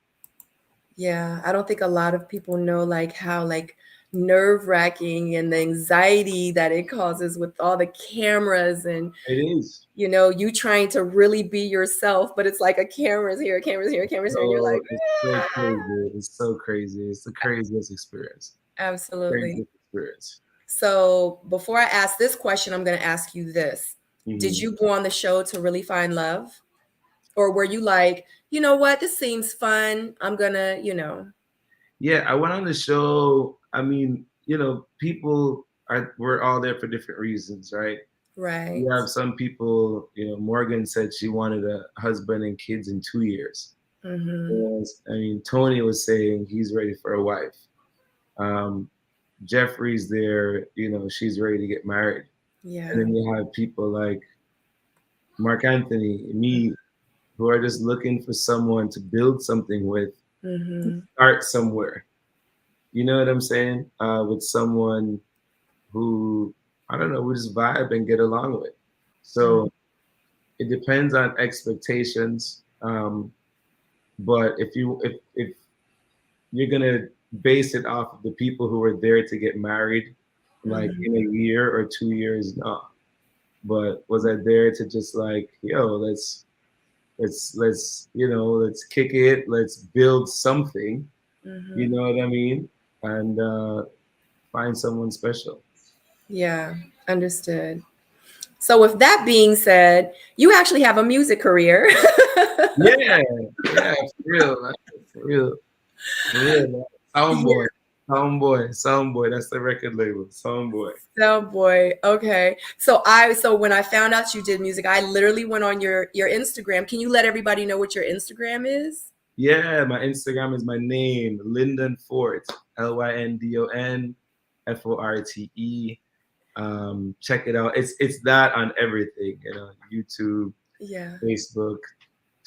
Yeah, I don't think a lot of people know like how like nerve-wracking and the anxiety that it causes with all the cameras and It is. you trying to really be yourself, but it's like a camera's here, cameras here, cameras here, and you're like, Oh, it's so "Ah." crazy. It's so crazy. It's the craziest experience. Absolutely. Craziest experience. So before I ask this question, I'm going to ask you this. Did you go on the show to really find love? Or were you like, you know what, this seems fun, I'm gonna, you know? Yeah, I went on the show. I mean, people we're all there for different reasons, right? Right. You have some people, Morgan said she wanted a husband and kids in 2 years. Mm-hmm. Whereas, I mean, Tony was saying he's ready for a wife. Jeffrey's there, she's ready to get married. Yeah. And then you have people like Mark Anthony, me, who are just looking for someone to build something with, Mm-hmm. start somewhere. You know what I'm saying? With someone who, I don't know, we just vibe and get along with. So it depends on expectations. But if you're gonna base it off of the people who are there to get married, like in a year or 2 years, no. But was I there to just like, yo, let's kick it, let's build something, you know what I mean? And find someone special. Yeah, understood. So with that being said, you actually have a music career. Yeah, yeah, for real, man. For real, for real, man. Soundboy, Soundboy. That's the record label, Soundboy. Oh boy. Okay. So when I found out you did music, I literally went on your Instagram. Can you let everybody know what your Instagram is? Yeah, my Instagram is my name, Lyndon Fort, LYNDON-FORTE. Check it out. It's that on everything, YouTube, Yeah. Facebook,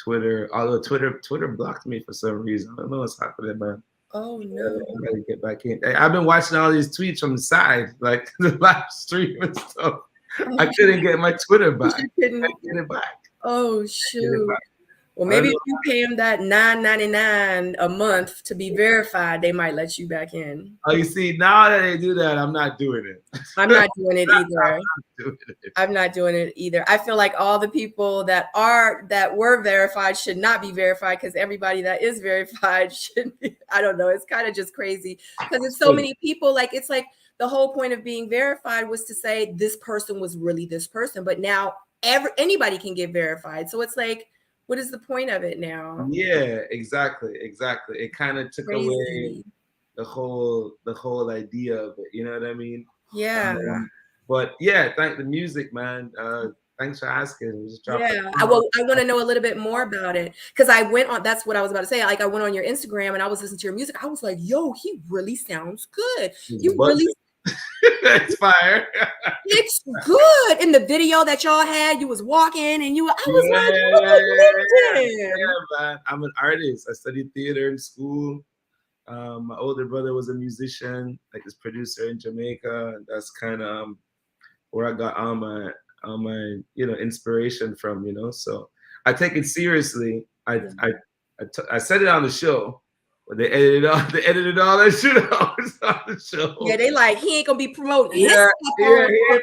Twitter. Although Twitter blocked me for some reason. I don't know what's happening, man. Oh I no. gotta get back in. I've been watching all these tweets from the side, like the live stream and stuff. I couldn't get my Twitter back. I Couldn't. get it back. Oh shoot. Well, maybe if you pay them that $9.99 a month to be verified, they might let you back in. Oh, you see, now that they do that, I'm not doing it. I'm not doing it either. I'm not doing it either. I feel like all the people that were verified should not be verified because everybody that is verified should be. I don't know. It's kind of just crazy because it's so many people. Like it's like the whole point of being verified was to say this person was really this person, but now anybody can get verified. So it's like, what is the point of it now? Yeah, exactly. It kind of took away the whole idea of it. You know what I mean? Yeah. But yeah, thank the music, man. Thanks for asking. Yeah, I want to know a little bit more about it because I went on. That's what I was about to say. Like I went on your Instagram and I was listening to your music. I was like, "Yo, he really sounds good. You really." It's fire. It's good. In the video that y'all had, you was walking and I was like, yeah, man. I'm an artist. I studied theater in school. My older brother was a musician, like this producer in Jamaica. And that's kind of where I got all my inspiration from, So I take it seriously. I said it on the show. But they edited all that shit out on the show. Yeah, they like he ain't gonna be promoting his stuff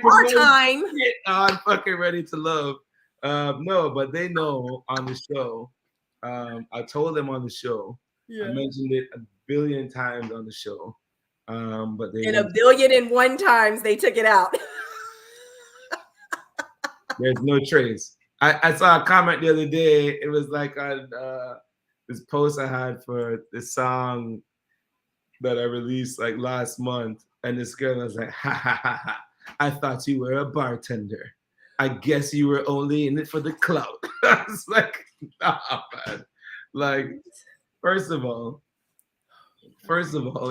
on our time. I'm fucking ready to love. No, but they know on the show. I told them on the show. Yeah. I mentioned it a billion times on the show. But they a billion and one times they took it out. There's no trace. I saw a comment the other day. It was like on this post I had for the song that I released like last month, and this girl was like, "Ha ha ha ha! I thought you were a bartender. I guess you were only in it for the clout." I was like, "Nah, man. Like, first of all,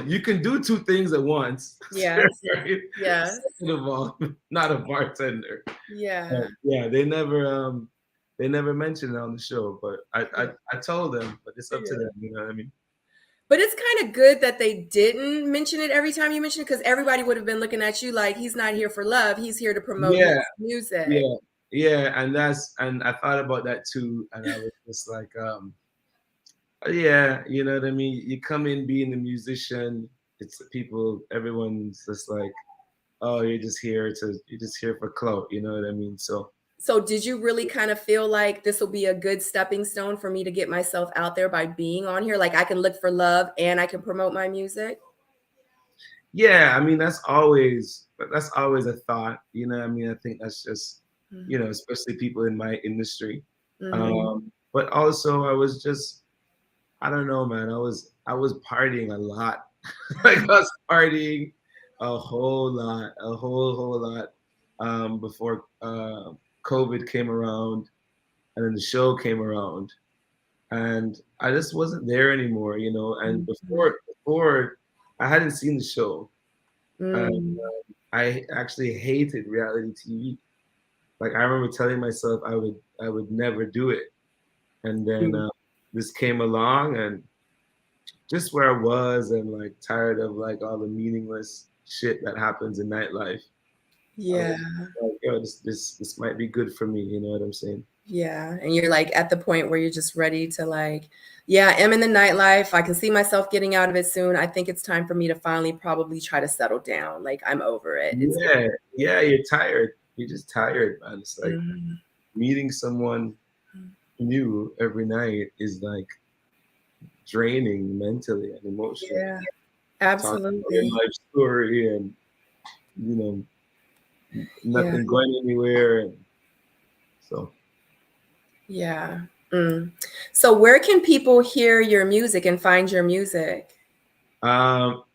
you can do two things at once. Yeah. Right? Yeah. Second of all, not a bartender. Yeah. Yeah. They never mentioned it on the show, but I told them, but it's up to them. You know what I mean? But it's kind of good that they didn't mention it every time you mention it because everybody would have been looking at you like he's not here for love. He's here to promote his music. Yeah. And I thought about that too. And I was just like, yeah, you know what I mean? You come in being a musician, it's people, everyone's just like, oh, you're just here for clout, you know what I mean? So did you really kind of feel like this will be a good stepping stone for me to get myself out there by being on here? Like I can look for love and I can promote my music? Yeah, I mean, that's always a thought, you know what I mean? I think that's just you know, especially people in my industry. Mm-hmm. But also I was just, I don't know, man. I was partying a lot. Like I was partying a whole lot, a whole lot, before COVID came around, and then the show came around, and I just wasn't there anymore, you know. And before I hadn't seen the show, and Mm-hmm. I actually hated reality TV. Like I remember telling myself I would never do it, and then this came along, and just where I was, and like tired of like all the meaningless shit that happens in nightlife. I Yeah. was like, yo, this might be good for me. You know what I'm saying? Yeah. And you're like at the point where you're just ready to like, yeah, I'm in the nightlife. I can see myself getting out of it soon. I think it's time for me to finally probably try to settle down. Like I'm over it. It's getting Yeah, yeah. You're tired. You're just tired, man. It's like Mhm. meeting someone new every night is like draining mentally and emotionally. Yeah, Talking about your absolutely. life story, and you know, Yeah. nothing going anywhere, and so Yeah. Mm. So where can people hear your music and find your music?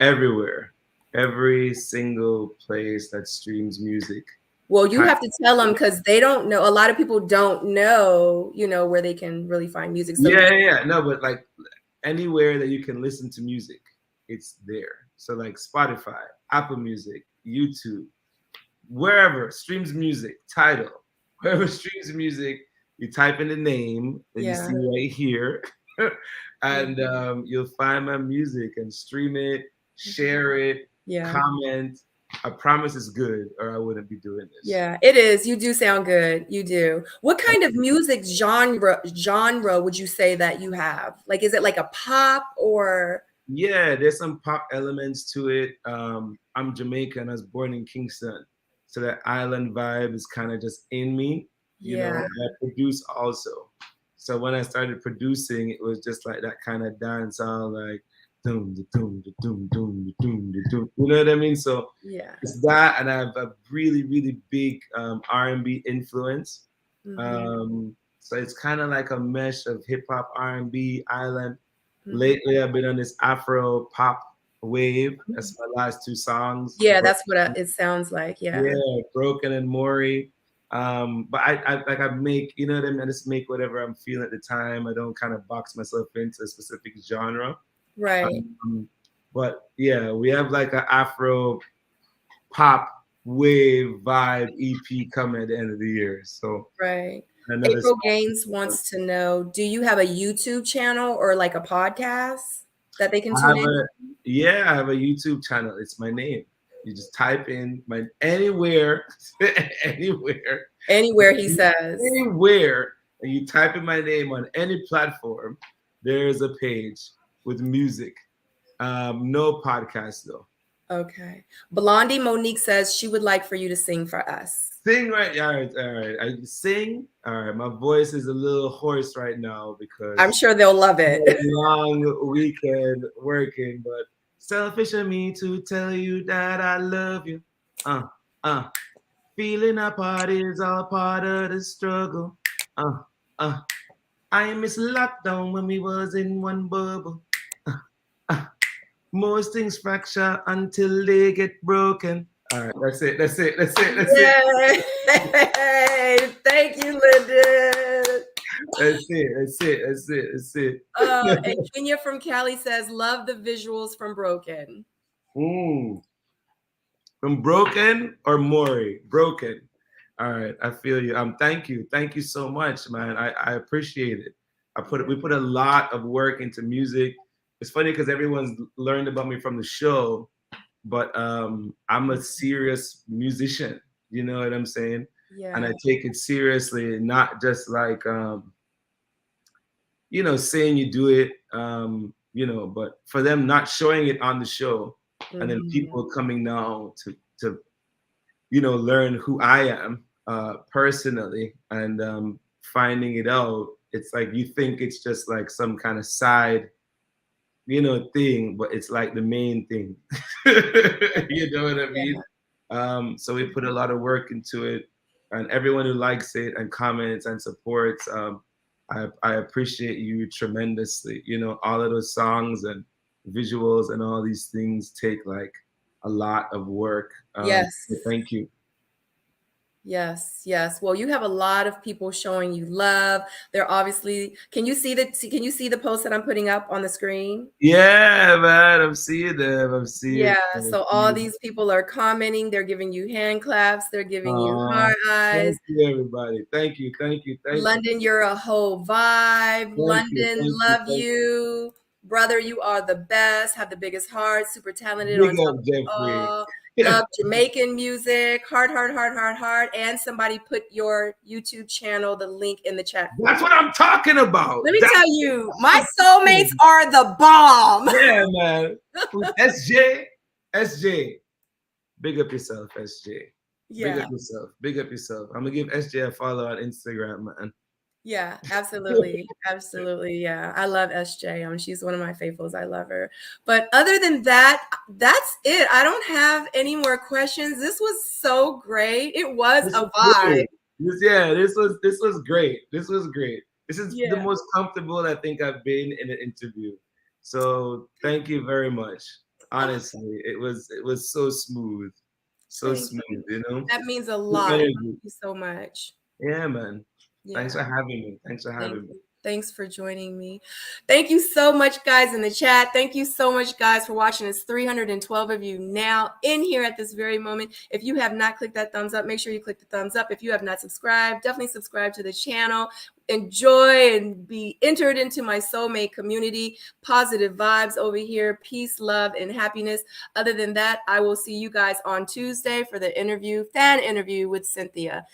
everywhere, every single place that streams music. Well, you Type- have to tell them because they don't know. A lot of people don't know, where they can really find music. So Yeah, yeah, yeah. No, but like anywhere that you can listen to music, it's there. So like Spotify, Apple Music, YouTube, wherever streams music, Tidal, wherever streams music, you type in the name that you yeah, see right here, yeah, and you'll find my music and stream it, share it, yeah, comment. I promise it's good, or I wouldn't be doing this. yeah. It is. You do sound good. You do. What kind of music genre would you say that you have? Like, is it like a pop or? Yeah, there's some pop elements to it. I'm Jamaican. I was born in Kingston, so that island vibe is kind of just in me. You know, Yeah, I produce also. So when I started producing, it was just like that kind of dance all like doom da doom da doom doom da doom da doom. You know what I mean? So yeah. it's that, and I have a really really big R&B influence. Hmm. So it's kind of like a mesh of hip hop, R&B, island. Hmm. Lately, I've been on this Afro pop wave. That's my last two songs. Yeah, that's what it sounds like. Yeah. Yeah, Broken and Maury. But I like I make, you know what I mean? I just make whatever I'm feeling at the time. I don't kind of box myself into a specific genre. Right. Um, but yeah, we have like an Afro pop wave vibe EP coming at the end of the year. So Right. another April spot. Gaines wants to know, do you have a YouTube channel or like a podcast that they can I tune have in? a Yeah, I have a YouTube channel. It's my name. You just type in my anywhere, anywhere, Anywhere he says. anywhere, and you type in my name on any platform. There's a page with music. No podcast though. Okay. Blondie Monique says she would like for you to sing for us. Sing right, all right, all right. I sing. All right, my voice is a little hoarse right now I'm because sure they'll love it. a long weekend working, but selfish of me to tell you that I love you. Uh, uh, feeling apart is all part of the struggle. Uh, uh, I miss lockdown when we was in one bubble. Uh, uh, most things fracture until they get broken. All right, that's it. That's it. That's it. That's it. Yay! Thank you, Lyndon. That's it. That's it. That's it. That's And it. Kenya from Cali says, love the visuals from Broken. Mm. From Broken or Maury? Broken. All right, I feel you. Thank you so much, man. I appreciate it. We put a lot of work into music. It's funny because everyone's learned about me from the show, but I'm a serious musician. You know what I'm saying? And Yeah. I take it seriously, not just like you know, saying you do it, you know, but for them not showing it on the show, and then Mhm. people coming now to you know, learn who I am personally, and finding it out. It's like you think it's just like some kind of side, you know, thing, but it's like the main thing. You know what I mean? So we put a lot of work into it. and everyone who likes it and comments and supports. I appreciate you tremendously. You know, all of those songs and visuals and all these things take like a lot of work. Yes. So thank you. Yes, yes. Well, you have a lot of people showing you love. They're obviously, can you see the post that I'm putting up on the screen? Yeah, man, I'm seeing them. I'm seeing. Yeah, so all these people are commenting, they're giving you hand claps, they're giving you heart eyes. Thank you, everybody. Thank you, thank you, thank you. London, you're a whole vibe. London, love you. Brother, you are the best. Have the biggest heart. Super talented. Big On top up, of it Jeffrey. all. Love Jamaican music. Heart, heart, heart, heart, heart. And somebody put your YouTube channel, the link in the chat. That's what I'm talking about. Let me tell you, my soulmates are the bomb. Yeah, man. SJ. Big up yourself, SJ. Yeah. Big up yourself. Big up yourself. I'm gonna give SJ a follow on Instagram, man. Yeah, absolutely. Absolutely. Yeah. I love SJ. She's one of my faithfuls. I love her. But other than that, that's it. I don't have any more questions. This was so great. It was a vibe. This was great. This was great. This is the most comfortable I think I've been in an interview. So thank you very much. Honestly, it was so smooth. So smooth, you know? That means a lot. Thank you so much. Yeah, man. Yeah. Thanks for having me. Thanks for having me. Thanks for joining me. Thank you so much, guys, in the chat. Thank you so much, guys, for watching. It's 312 of you now in here at this very moment. If you have not clicked that thumbs up, make sure you click the thumbs up. If you have not subscribed, definitely subscribe to the channel. Enjoy and be entered into my soulmate community. Positive vibes over here. Peace, love, and happiness. Other than that, I will see you guys on Tuesday for the fan interview with Cynthia.